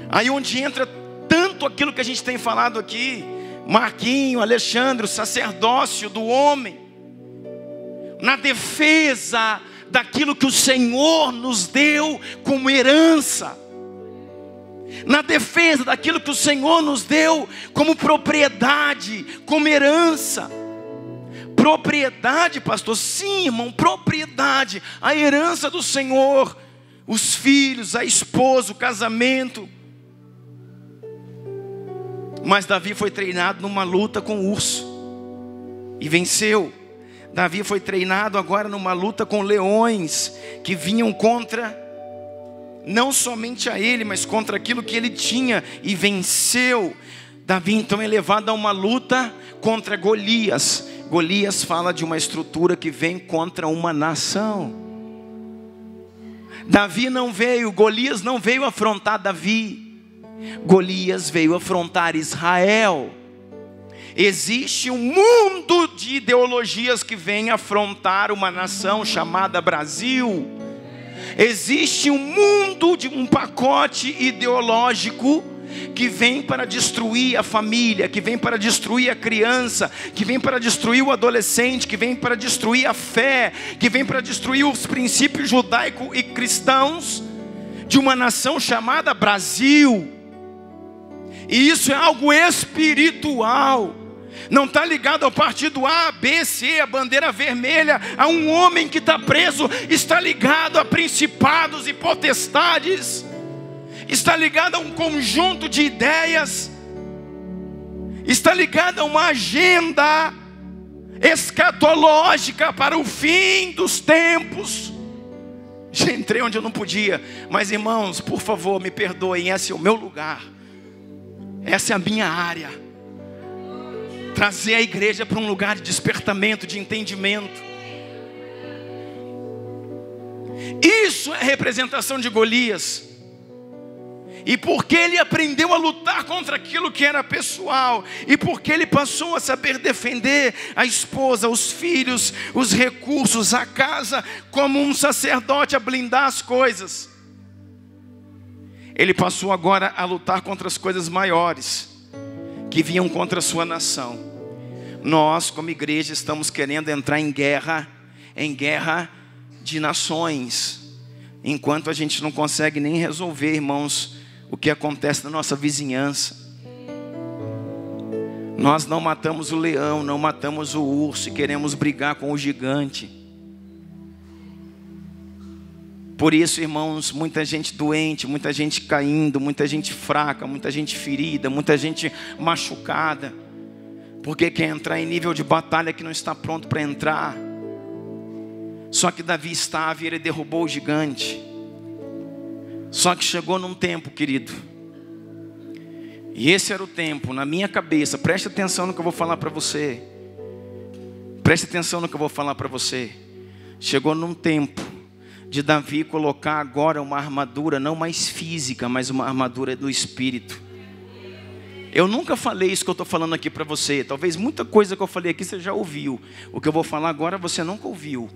Aí onde entra tanto aquilo que a gente tem falado aqui, Marquinho, Alexandre, o sacerdócio do homem, na defesa daquilo que o Senhor nos deu como herança, na defesa daquilo que o Senhor nos deu como propriedade, como herança. Propriedade, pastor? Sim, irmão, propriedade, a herança do Senhor, os filhos, a esposa, o casamento. Mas Davi foi treinado numa luta com o urso e venceu. Davi foi treinado agora numa luta com leões que vinham contra, não somente a ele, mas contra aquilo que ele tinha, e venceu. Davi então é levado a uma luta contra Golias. Golias fala de uma estrutura que vem contra uma nação. Golias não veio afrontar Davi. Golias veio afrontar Israel. Existe um mundo de ideologias que vem afrontar uma nação chamada Brasil. Existe um mundo de um pacote ideológico que vem para destruir a família, que vem para destruir a criança, que vem para destruir o adolescente, que vem para destruir a fé, que vem para destruir os princípios judaicos e cristãos de uma nação chamada Brasil. E isso é algo espiritual. Não está ligado ao partido A, B, C, a bandeira vermelha, a um homem que está preso. Está ligado a principados e potestades. Está ligado a um conjunto de ideias. Está ligado a uma agenda escatológica para o fim dos tempos. Já entrei onde eu não podia. Mas irmãos, por favor, me perdoem, esse é o meu lugar. Essa é a minha área. Trazer a igreja para um lugar de despertamento, de entendimento. Isso é representação de Golias. E porque ele aprendeu a lutar contra aquilo que era pessoal, e porque ele passou a saber defender a esposa, os filhos, os recursos, a casa, como um sacerdote a blindar as coisas, ele passou agora a lutar contra as coisas maiores que vinham contra a sua nação. Nós, como igreja, estamos querendo entrar em guerra de nações, enquanto a gente não consegue nem resolver, irmãos, o que acontece na nossa vizinhança. Nós não matamos o leão, não matamos o urso e queremos brigar com o gigante. Por isso, irmãos, muita gente doente, muita gente caindo, muita gente fraca, muita gente ferida, muita gente machucada, porque quer entrar em nível de batalha que não está pronto para entrar. Só que Davi estava e ele derrubou o gigante. Só que chegou num tempo, querido, e esse era o tempo, na minha cabeça, preste atenção no que eu vou falar para você. Preste atenção no que eu vou falar para você. Chegou num tempo de Davi colocar agora uma armadura, não mais física, mas uma armadura do Espírito. Eu nunca falei isso que eu estou falando aqui para você. Talvez muita coisa que eu falei aqui você já ouviu. O que eu vou falar agora você nunca ouviu.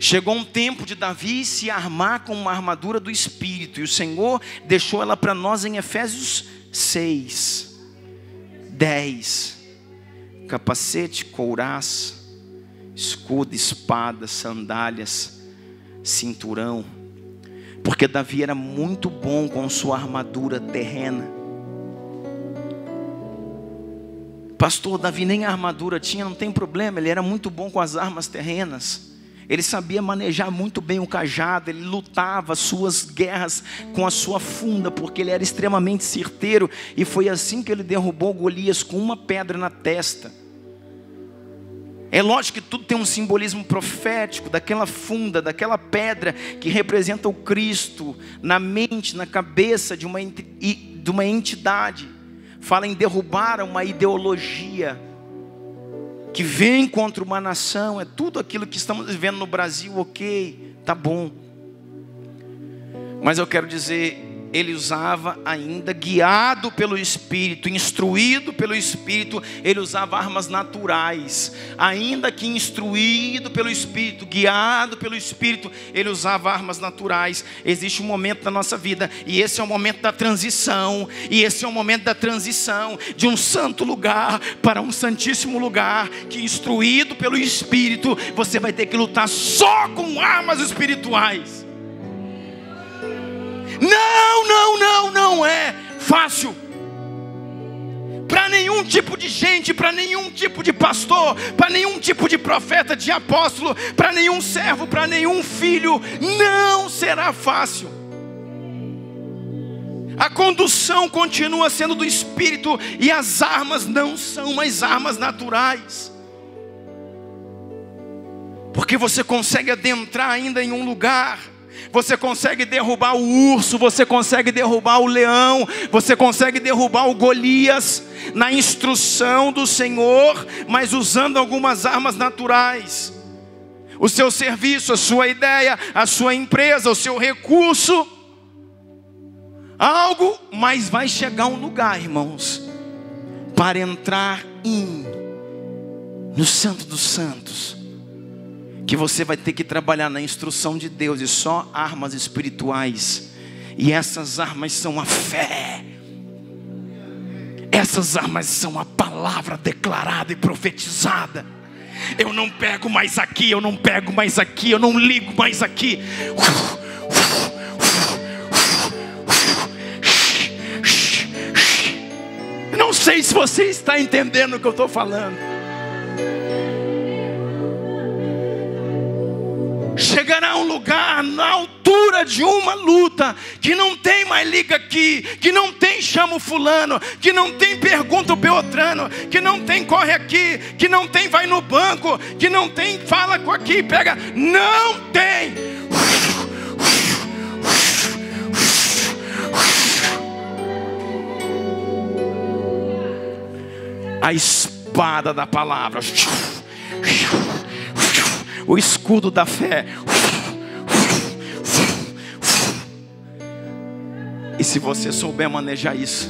Chegou um tempo de Davi se armar com uma armadura do Espírito. E o Senhor deixou ela para nós em Efésios 6, 10. Capacete, couraça, escudo, espada, sandálias, cinturão. Porque Davi era muito bom com sua armadura terrena. Pastor, Davi nem a armadura tinha, não tem problema. Ele era muito bom com as armas terrenas. Ele sabia manejar muito bem o cajado. Ele lutava suas guerras com a sua funda, porque ele era extremamente certeiro. E foi assim que ele derrubou Golias com uma pedra na testa. É lógico que tudo tem um simbolismo profético, daquela funda, daquela pedra que representa o Cristo na mente, na cabeça de uma entidade. Fala em derrubar uma ideologia que vem contra uma nação. É tudo aquilo que estamos vivendo no Brasil, ok, tá bom. Mas eu quero dizer, ele usava ainda, guiado pelo Espírito, instruído pelo Espírito, ele usava armas naturais. Ainda que instruído pelo Espírito, guiado pelo Espírito, ele usava armas naturais. Existe um momento da nossa vida, e esse é o momento da transição. E esse é o momento da transição de um santo lugar para um santíssimo lugar, que instruído pelo Espírito, você vai ter que lutar só com armas espirituais. Não é fácil. Para nenhum tipo de gente, para nenhum tipo de pastor, para nenhum tipo de profeta, de apóstolo, para nenhum servo, para nenhum filho, não será fácil. A condução continua sendo do Espírito, e as armas não são mais armas naturais. Porque você consegue adentrar ainda em um lugar, você consegue derrubar o urso, você consegue derrubar o leão, você consegue derrubar o Golias, na instrução do Senhor, mas usando algumas armas naturais. O seu serviço, a sua ideia, a sua empresa, o seu recurso, algo, mas vai chegar um lugar, irmãos, para entrar no Santo dos Santos, que você vai ter que trabalhar na instrução de Deus, e só armas espirituais. E essas armas são a fé. Essas armas são a palavra declarada e profetizada. Eu não pego mais aqui, eu não pego mais aqui, eu não ligo mais aqui. Eu não sei se você está entendendo o que eu estou falando. Chegará um lugar na altura de uma luta, que não tem mais liga aqui, que não tem chama o fulano, que não tem pergunta o beltrano, que não tem corre aqui, que não tem vai no banco, que não tem fala com aqui, pega, não tem. A espada da palavra, o escudo da fé. E se você souber manejar isso,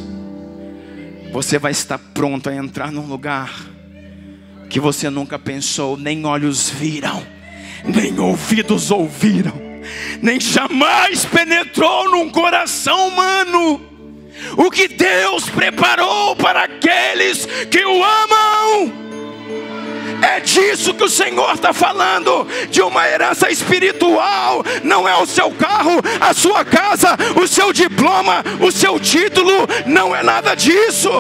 você vai estar pronto a entrar num lugar que você nunca pensou, nem olhos viram, nem ouvidos ouviram, nem jamais penetrou num coração humano, o que Deus preparou para aqueles que o amam. É disso que o Senhor está falando, de uma herança espiritual. Não é o seu carro, a sua casa, o seu diploma, o seu título, não é nada disso.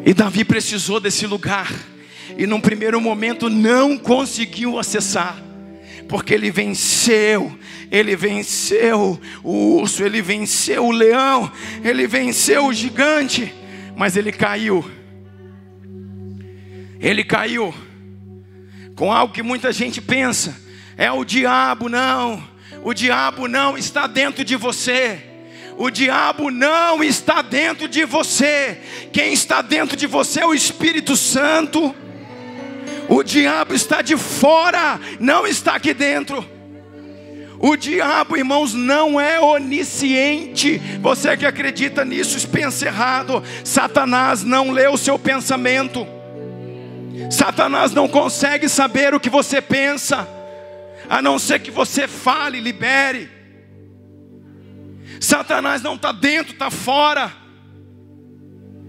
E Davi precisou desse lugar, e num primeiro momento não conseguiu acessar, porque ele venceu o urso, ele venceu o leão, ele venceu o gigante, mas ele caiu com algo que muita gente pensa, é o diabo. Não, o diabo não está dentro de você. O diabo não está dentro de você. Quem está dentro de você é o Espírito Santo. O diabo está de fora, não está aqui dentro. O diabo, irmãos, não é onisciente. Você que acredita nisso, pensa errado. Satanás não lê o seu pensamento. Satanás não consegue saber o que você pensa, a não ser que você fale, libere. Satanás não está dentro, está fora.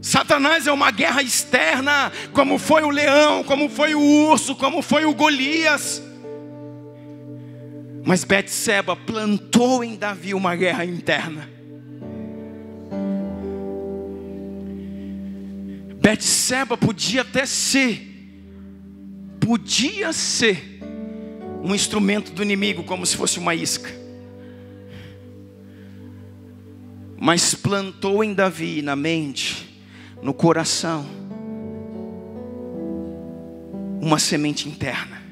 Satanás é uma guerra externa, como foi o leão, como foi o urso, como foi o Golias. Mas Betseba plantou em Davi uma guerra interna. Betseba podia ser um instrumento do inimigo, como se fosse uma isca. mas plantou em Davi, na mente, no coração, uma semente interna,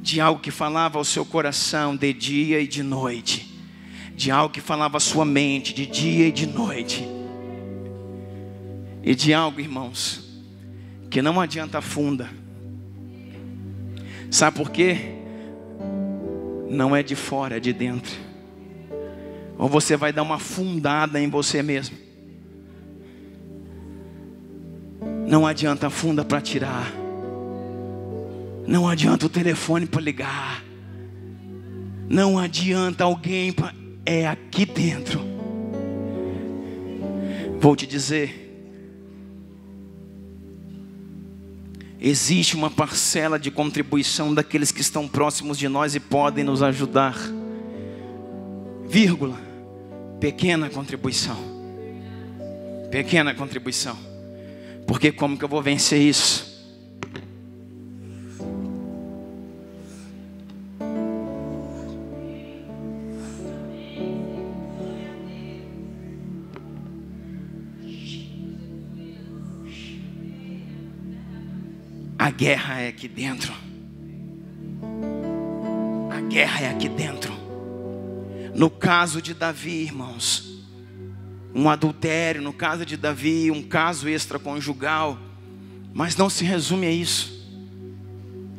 de algo que falava ao seu coração de dia e de noite, de algo que falava à sua mente de dia e de noite, e de algo, irmãos, que não adianta funda. Sabe por quê? Não é de fora, é de dentro. Ou você vai dar uma fundada em você mesmo. Não adianta a funda para tirar. Não adianta o telefone para ligar. Não adianta alguém para... É aqui dentro. Vou te dizer. Existe uma parcela de contribuição daqueles que estão próximos de nós e podem nos ajudar. Vírgula. Pequena contribuição. Pequena contribuição. Porque como que eu vou vencer isso? A guerra é aqui dentro. A guerra é aqui dentro. No caso de Davi, irmãos, um adultério, no caso de Davi, um caso extraconjugal, mas não se resume a isso.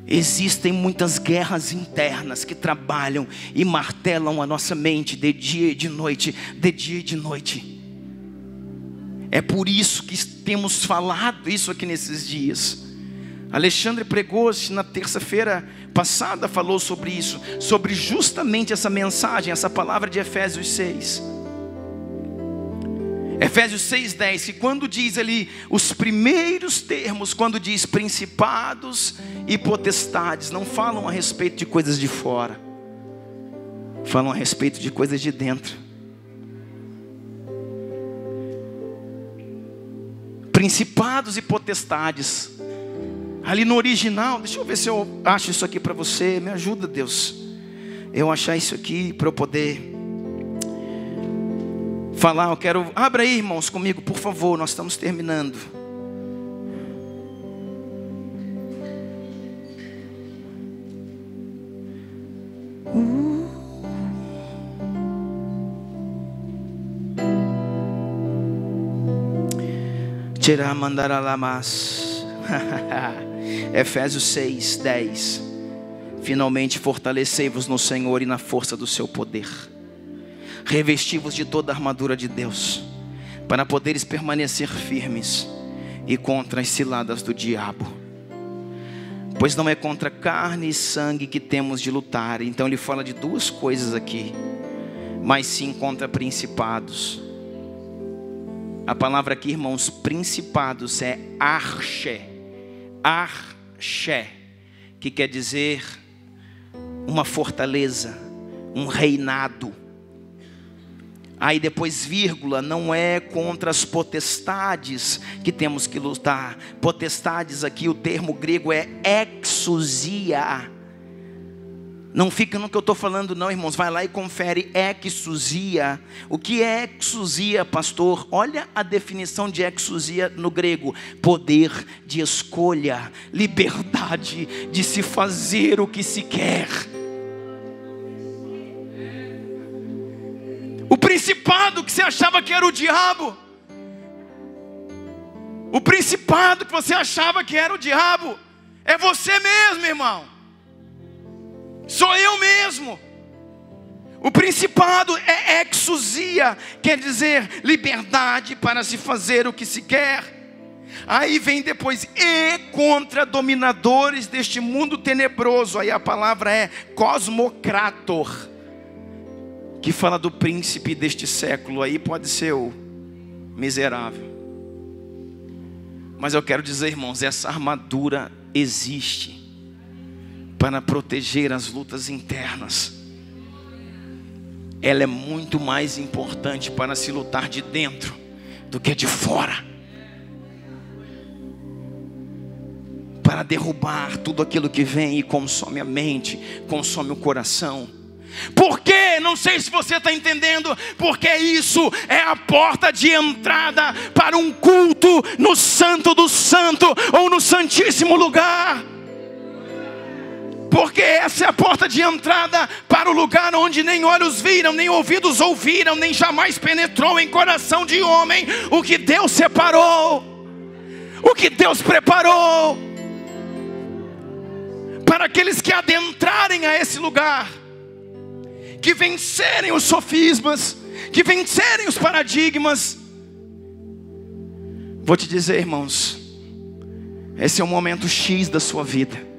Existem muitas guerras internas que trabalham e martelam a nossa mente de dia e de noite, de dia e de noite. É por isso que temos falado isso aqui nesses dias. Alexandre pregou na terça-feira passada, falou sobre isso, sobre justamente essa mensagem, essa palavra de Efésios 6. Efésios 6:10, que quando diz ali os primeiros termos, quando diz principados e potestades, não falam a respeito de coisas de fora, falam a respeito de coisas de dentro. Principados e potestades. Ali no original, deixa eu ver se eu acho isso aqui para você. Me ajuda, Deus, eu achar isso aqui para eu poder falar. Eu quero, abra aí, irmãos, comigo, por favor, nós estamos terminando. Tirar mandar alamas. Efésios 6:10. Finalmente fortalecei-vos no Senhor e na força do seu poder. Revesti-vos de toda a armadura de Deus, para poderes permanecer firmes e contra as ciladas do diabo. Pois não é contra carne e sangue que temos de lutar. Então ele fala de duas coisas aqui, mas sim contra principados. A palavra aqui, irmãos, principados é arche. Arche, que quer dizer uma fortaleza, um reinado. Aí depois vírgula, não é contra as potestades que temos que lutar. Potestades aqui, o termo grego é exousia. Não fica no que eu estou falando não, irmãos. Vai lá e confere exousia. O que é exousia, pastor? Olha a definição de exousia no grego. Poder de escolha, liberdade de se fazer o que se quer. O principado que você achava que era o diabo, o principado que você achava que era o diabo, é você mesmo, irmão. Sou eu mesmo. O principado é exousia, quer dizer liberdade para se fazer o que se quer. Aí vem depois, e contra dominadores deste mundo tenebroso. Aí a palavra é cosmocrator, que fala do príncipe deste século. Aí pode ser o miserável. Mas eu quero dizer, irmãos, essa armadura existe para proteger as lutas internas. Ela é muito mais importante para se lutar de dentro do que de fora, para derrubar tudo aquilo que vem e consome a mente, consome o coração. Por quê? Não sei se você está entendendo. Porque isso é a porta de entrada para um culto no Santo do Santo, ou no Santíssimo Lugar. Porque essa é a porta de entrada para o lugar onde nem olhos viram, nem ouvidos ouviram, nem jamais penetrou em coração de homem o que Deus separou, o que Deus preparou para aqueles que adentrarem a esse lugar, que vencerem os sofismas, que vencerem os paradigmas. Vou te dizer, irmãos, esse é o momento X da sua vida.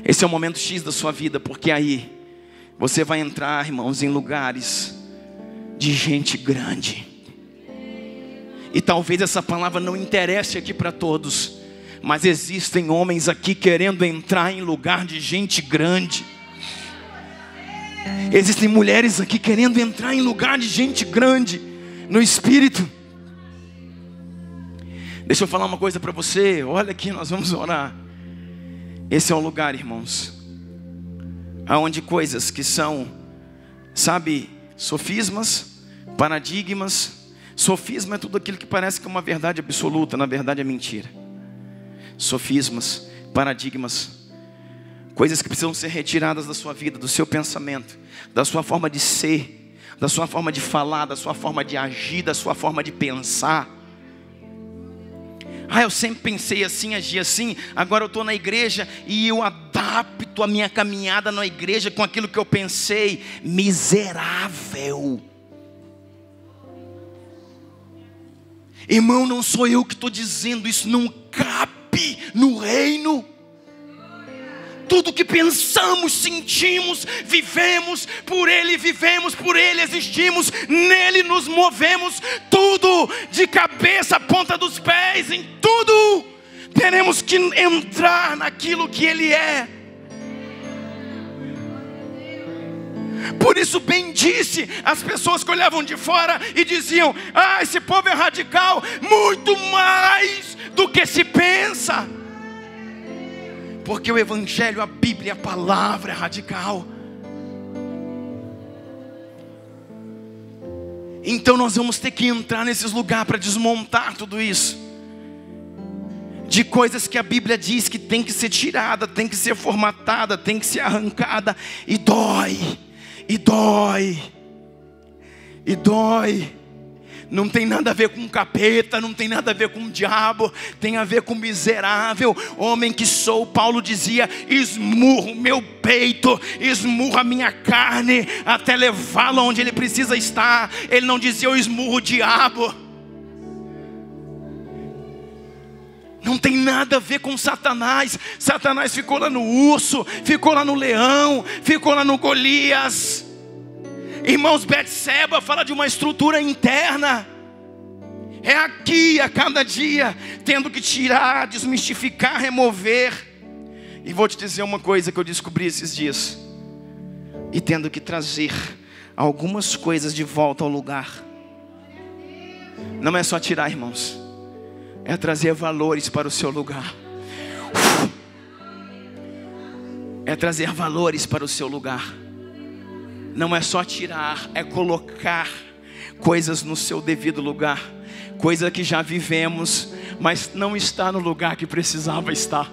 Esse é o momento X da sua vida, porque aí você vai entrar, irmãos, em lugares de gente grande. E talvez essa palavra não interesse aqui para todos, mas existem homens aqui querendo entrar em lugar de gente grande. Existem mulheres aqui querendo entrar em lugar de gente grande no Espírito. Deixa eu falar uma coisa para você. Olha aqui, nós vamos orar. Esse é um lugar, irmãos, aonde coisas que são, sabe, sofismas, paradigmas. Sofisma é tudo aquilo que parece que é uma verdade absoluta, na verdade é mentira. Sofismas, paradigmas, coisas que precisam ser retiradas da sua vida, do seu pensamento, da sua forma de ser, da sua forma de falar, da sua forma de agir, da sua forma de pensar. Eu sempre pensei assim, agi assim. Agora eu estou na igreja e eu adapto a minha caminhada na igreja com aquilo que eu pensei. Miserável. Irmão, não sou eu que estou dizendo isso. Não cabe no reino. Tudo que pensamos, sentimos, vivemos, por Ele existimos, nele nos movemos, tudo, de cabeça, ponta dos pés, em tudo, teremos que entrar naquilo que Ele é. Por isso bem disse as pessoas que olhavam de fora e diziam: esse povo é radical, muito mais do que se pensa. Porque o Evangelho, a Bíblia, a palavra é radical. Então nós vamos ter que entrar nesses lugares para desmontar tudo isso. De coisas que a Bíblia diz que tem que ser tirada, tem que ser formatada, tem que ser arrancada. E dói, e dói, e dói. Não tem nada a ver com capeta, não tem nada a ver com o diabo, tem a ver com miserável, homem que sou. Paulo dizia: esmurro o meu peito, esmurro a minha carne, até levá-lo onde ele precisa estar. Ele não dizia: eu esmurro o diabo. Não tem nada a ver com Satanás. Satanás ficou lá no urso, ficou lá no leão, ficou lá no Golias. Irmãos, Betseba fala de uma estrutura interna. É aqui, a cada dia, tendo que tirar, desmistificar, remover. E vou te dizer uma coisa que eu descobri esses dias. E tendo que trazer algumas coisas de volta ao lugar. Não é só tirar, irmãos. É trazer valores para o seu lugar. É trazer valores para o seu lugar. Não é só tirar, é colocar coisas no seu devido lugar. Coisa que já vivemos, mas não está no lugar que precisava estar.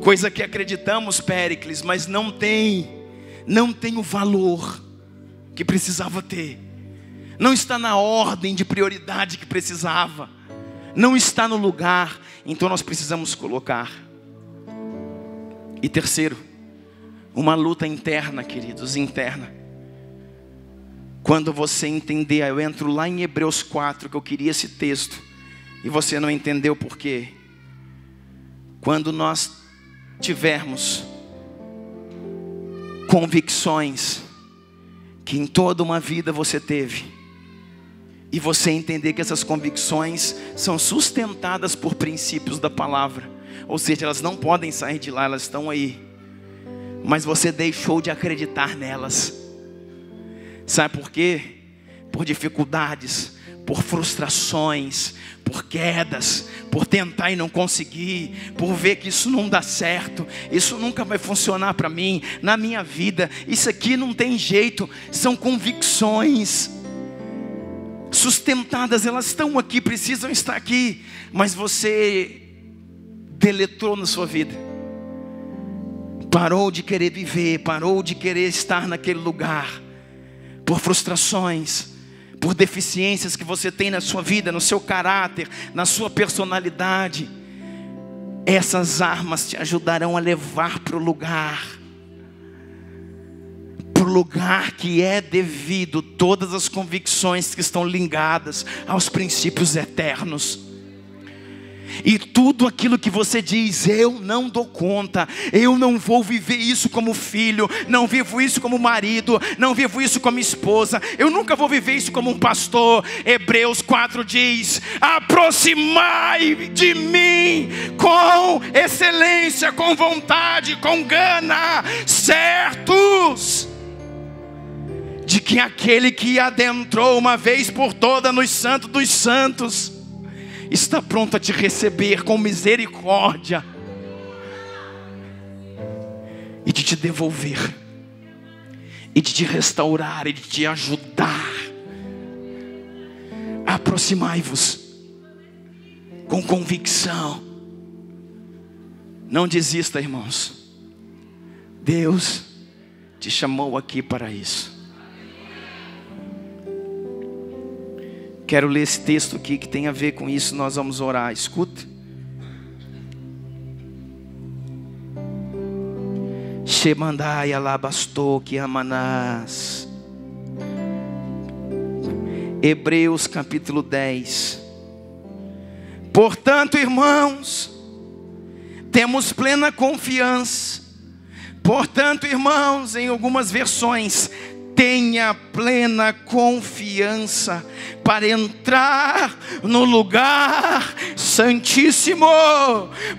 Coisa que acreditamos, Péricles, mas não tem o valor que precisava ter. Não está na ordem de prioridade que precisava. Não está no lugar, então nós precisamos colocar. E terceiro, uma luta interna, queridos, interna. Quando você entender, eu entro lá em Hebreus 4, que eu queria esse texto, e você não entendeu por quê. Quando nós tivermos convicções que em toda uma vida você teve, e você entender que essas convicções são sustentadas por princípios da palavra, ou seja, elas não podem sair de lá, elas estão aí, mas você deixou de acreditar nelas. Sabe por quê? Por dificuldades, por frustrações, por quedas, por tentar e não conseguir, por ver que isso não dá certo, isso nunca vai funcionar para mim, na minha vida, isso aqui não tem jeito. São convicções sustentadas, elas estão aqui, precisam estar aqui, mas você deletou na sua vida, parou de querer viver, parou de querer estar naquele lugar, por frustrações, por deficiências que você tem na sua vida, no seu caráter, na sua personalidade. Essas armas te ajudarão a levar para o lugar que é devido todas as convicções que estão ligadas aos princípios eternos. E tudo aquilo que você diz, eu não dou conta, eu não vou viver isso como filho, não vivo isso como marido, não vivo isso como esposa, eu nunca vou viver isso como um pastor. Hebreus 4 diz: aproximai de mim com excelência, com vontade, com gana, certos de que aquele que adentrou uma vez por todas nos santos dos santos está pronto a te receber com misericórdia e de te devolver, e de te restaurar, e de te ajudar. Aproximai-vos com convicção. Não desista, irmãos. Deus te chamou aqui para isso. Quero ler esse texto aqui que tem a ver com isso. Nós vamos orar, escuta. Shemandai alabastou que amanás. Hebreus capítulo 10. Portanto, irmãos, temos plena confiança. Portanto, irmãos, em algumas versões, tenha plena confiança para entrar no lugar santíssimo.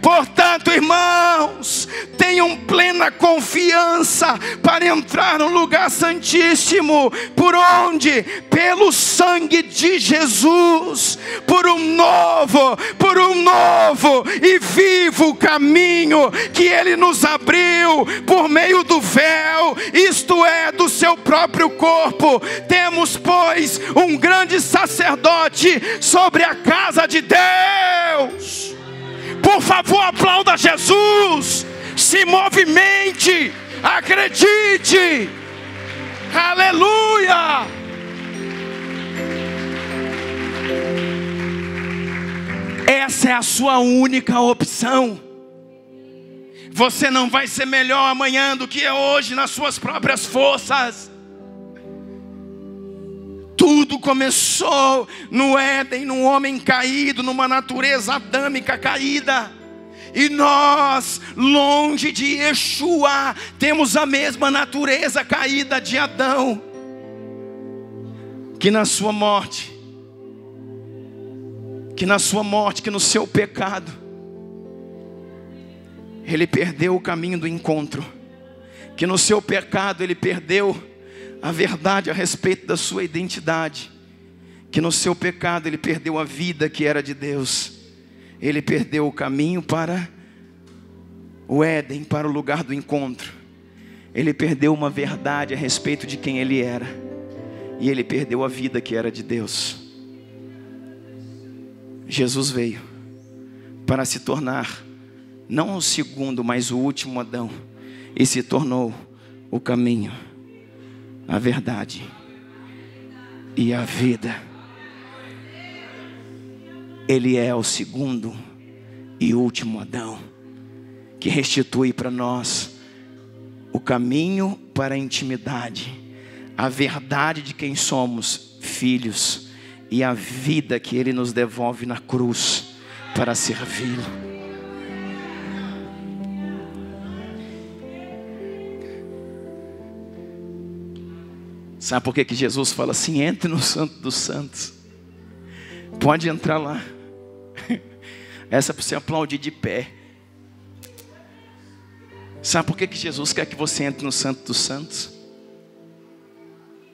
Portanto, irmãos, tenham plena confiança para entrar no lugar santíssimo. Por onde? Pelo sangue de Jesus, por um novo e vivo caminho que Ele nos abriu por meio do véu, isto é, do seu próprio corpo. Temos, pois, um grande sacerdote sobre a casa de Deus. Por favor, aplauda Jesus, se movimente, acredite. Aleluia. Essa é a sua única opção. Você não vai ser melhor amanhã do que é hoje nas suas próprias forças. Tudo começou no Éden, num homem caído, numa natureza adâmica caída. E nós, longe de Yeshua, temos a mesma natureza caída de Adão, que na sua morte, que no seu pecado, ele perdeu o caminho do encontro, que no seu pecado ele perdeu a verdade a respeito da sua identidade, que no seu pecado ele perdeu a vida que era de Deus. Ele perdeu o caminho para o Éden, para o lugar do encontro. Ele perdeu uma verdade a respeito de quem ele era, e ele perdeu a vida que era de Deus. Jesus veio para se tornar não o segundo, mas o último Adão, e se tornou o caminho, a verdade e a vida. Ele é o segundo e último Adão, que restitui para nós o caminho para a intimidade, a verdade de quem somos filhos, e a vida que Ele nos devolve na cruz para servi-lo. Sabe por que Jesus fala assim? Entre no Santo dos Santos. Pode entrar lá. Essa é para você aplaudir de pé. Sabe por que Jesus quer que você entre no Santo dos Santos?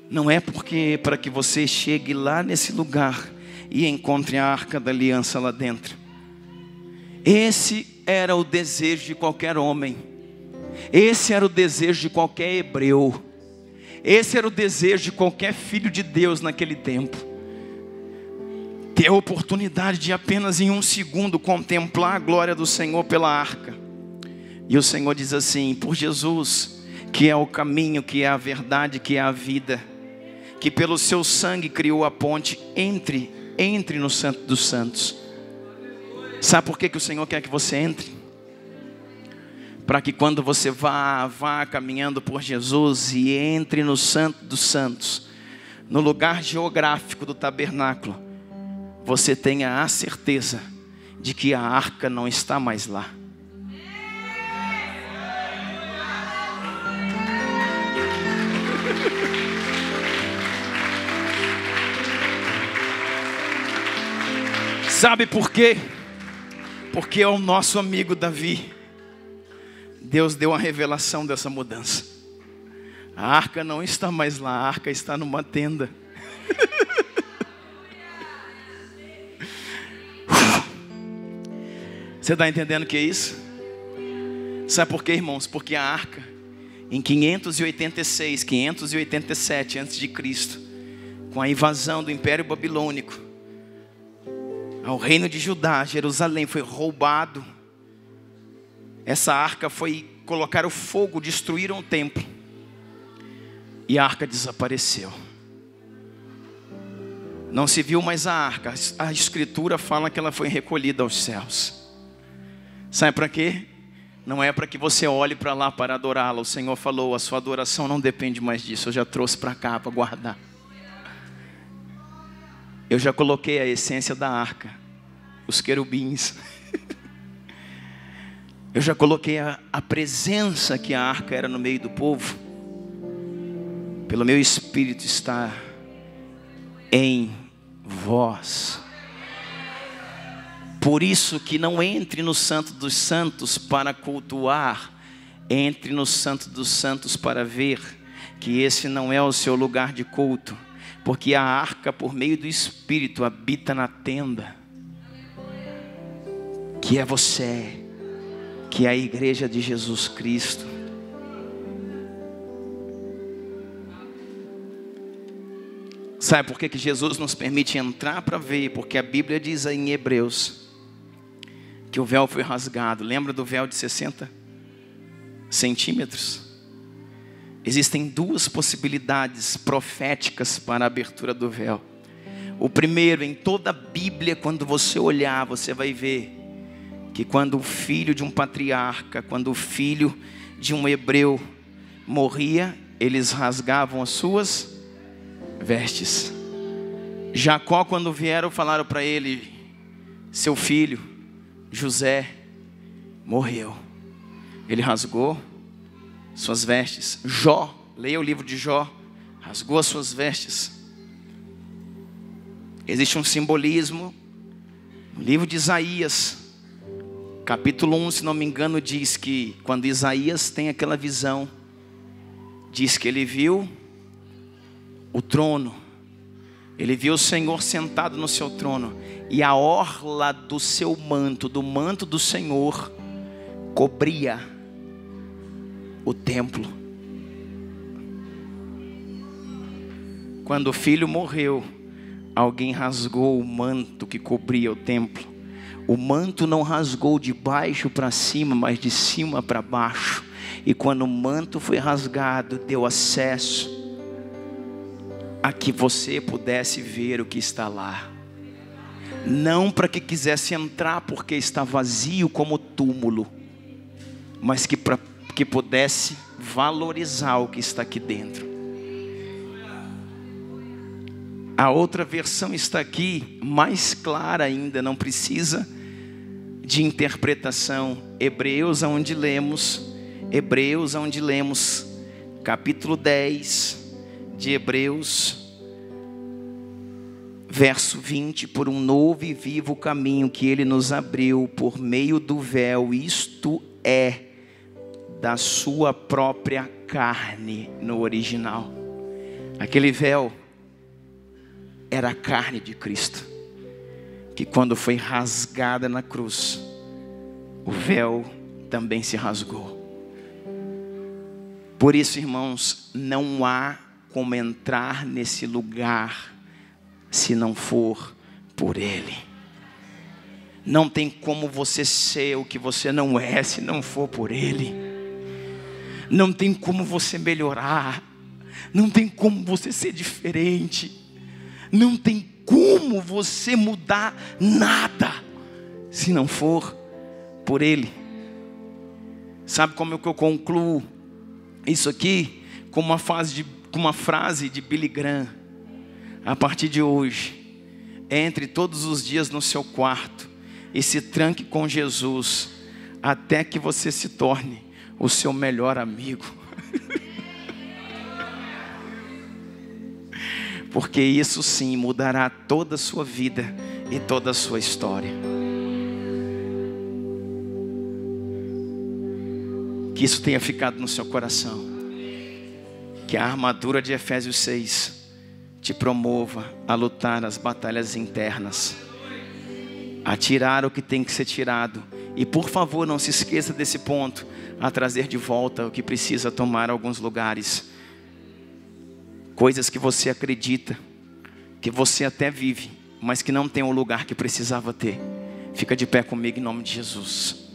Não é porque para que você chegue lá nesse lugar e encontre a arca da aliança lá dentro. Esse era o desejo de qualquer homem. Esse era o desejo de qualquer hebreu. Esse era o desejo de qualquer filho de Deus naquele tempo. Ter a oportunidade de apenas em um segundo contemplar a glória do Senhor pela arca. E o Senhor diz assim: por Jesus, que é o caminho, que é a verdade, que é a vida, que pelo seu sangue criou a ponte, entre no Santo dos Santos. Sabe por que o Senhor quer que você entre? Para que quando você vá caminhando por Jesus e entre no Santo dos Santos, no lugar geográfico do tabernáculo, você tenha a certeza de que a arca não está mais lá. Sabe por quê? Porque é o nosso amigo Davi. Deus deu a revelação dessa mudança. A arca não está mais lá, a arca está numa tenda. Você está entendendo o que é isso? Sabe por quê, irmãos? Porque a arca, em 586, 587 a.C., com a invasão do Império Babilônico ao reino de Judá, Jerusalém foi roubado. Essa arca foi colocar o fogo, destruíram o templo, e a arca desapareceu. Não se viu mais a arca. A escritura fala que ela foi recolhida aos céus. Sabe para quê? Não é para que você olhe para lá para adorá-la. O Senhor falou: a sua adoração não depende mais disso. Eu já trouxe para cá para guardar. Eu já coloquei a essência da arca, os querubins. Eu já coloquei a presença que a arca era no meio do povo. Pelo meu Espírito está em vós. Por isso que não entre no Santo dos Santos para cultuar, entre no Santo dos Santos para ver que esse não é o seu lugar de culto, porque a arca, por meio do Espírito, habita na tenda, que é você, que é a igreja de Jesus Cristo. Sabe por que Jesus nos permite entrar para ver? Porque a Bíblia diz aí em Hebreus que o véu foi rasgado. Lembra do véu de 60 centímetros? Existem duas possibilidades proféticas para a abertura do véu. O primeiro, em toda a Bíblia, quando você olhar, você vai ver que quando o filho de um patriarca, quando o filho de um hebreu morria, eles rasgavam as suas vestes. Jacó, quando vieram, falaram para ele: seu filho José morreu. Ele rasgou suas vestes. Jó, leia o livro de Jó, rasgou as suas vestes. Existe um simbolismo no livro de Isaías, capítulo 1, se não me engano, diz que quando Isaías tem aquela visão, diz que ele viu o trono, ele viu o Senhor sentado no seu trono, e a orla do seu manto, do manto do Senhor, cobria o templo. Quando o filho morreu, alguém rasgou o manto que cobria o templo. O manto não rasgou de baixo para cima, mas de cima para baixo. E quando o manto foi rasgado, deu acesso a que você pudesse ver o que está lá. Não para que quisesse entrar porque está vazio como túmulo, mas que pudesse valorizar o que está aqui dentro. A outra versão está aqui, mais clara ainda, não precisa de interpretação. Hebreus, onde lemos, capítulo 10 de Hebreus, verso 20: por um novo e vivo caminho que Ele nos abriu por meio do véu, isto é, da sua própria carne. No original, aquele véu era a carne de Cristo. que quando foi rasgada na cruz, o véu também se rasgou. Por isso, irmãos, não há como entrar nesse lugar se não for por Ele. Não tem como você ser o que você não é se não for por Ele. Não tem como você melhorar. Não tem como você ser diferente. Não tem como você mudar nada se não for por Ele. Sabe como é que eu concluo isso aqui? Com uma frase de Billy Graham. A partir de hoje, entre todos os dias no seu quarto e se tranque com Jesus, até que você se torne o seu melhor amigo. Porque isso sim mudará toda a sua vida e toda a sua história. Que isso tenha ficado no seu coração. Que a armadura de Efésios 6 te promova a lutar as batalhas internas, a tirar o que tem que ser tirado. E por favor, não se esqueça desse ponto, a trazer de volta o que precisa tomar alguns lugares. Coisas que você acredita, que você até vive, mas que não tem o lugar que precisava ter. Fica de pé comigo em nome de Jesus.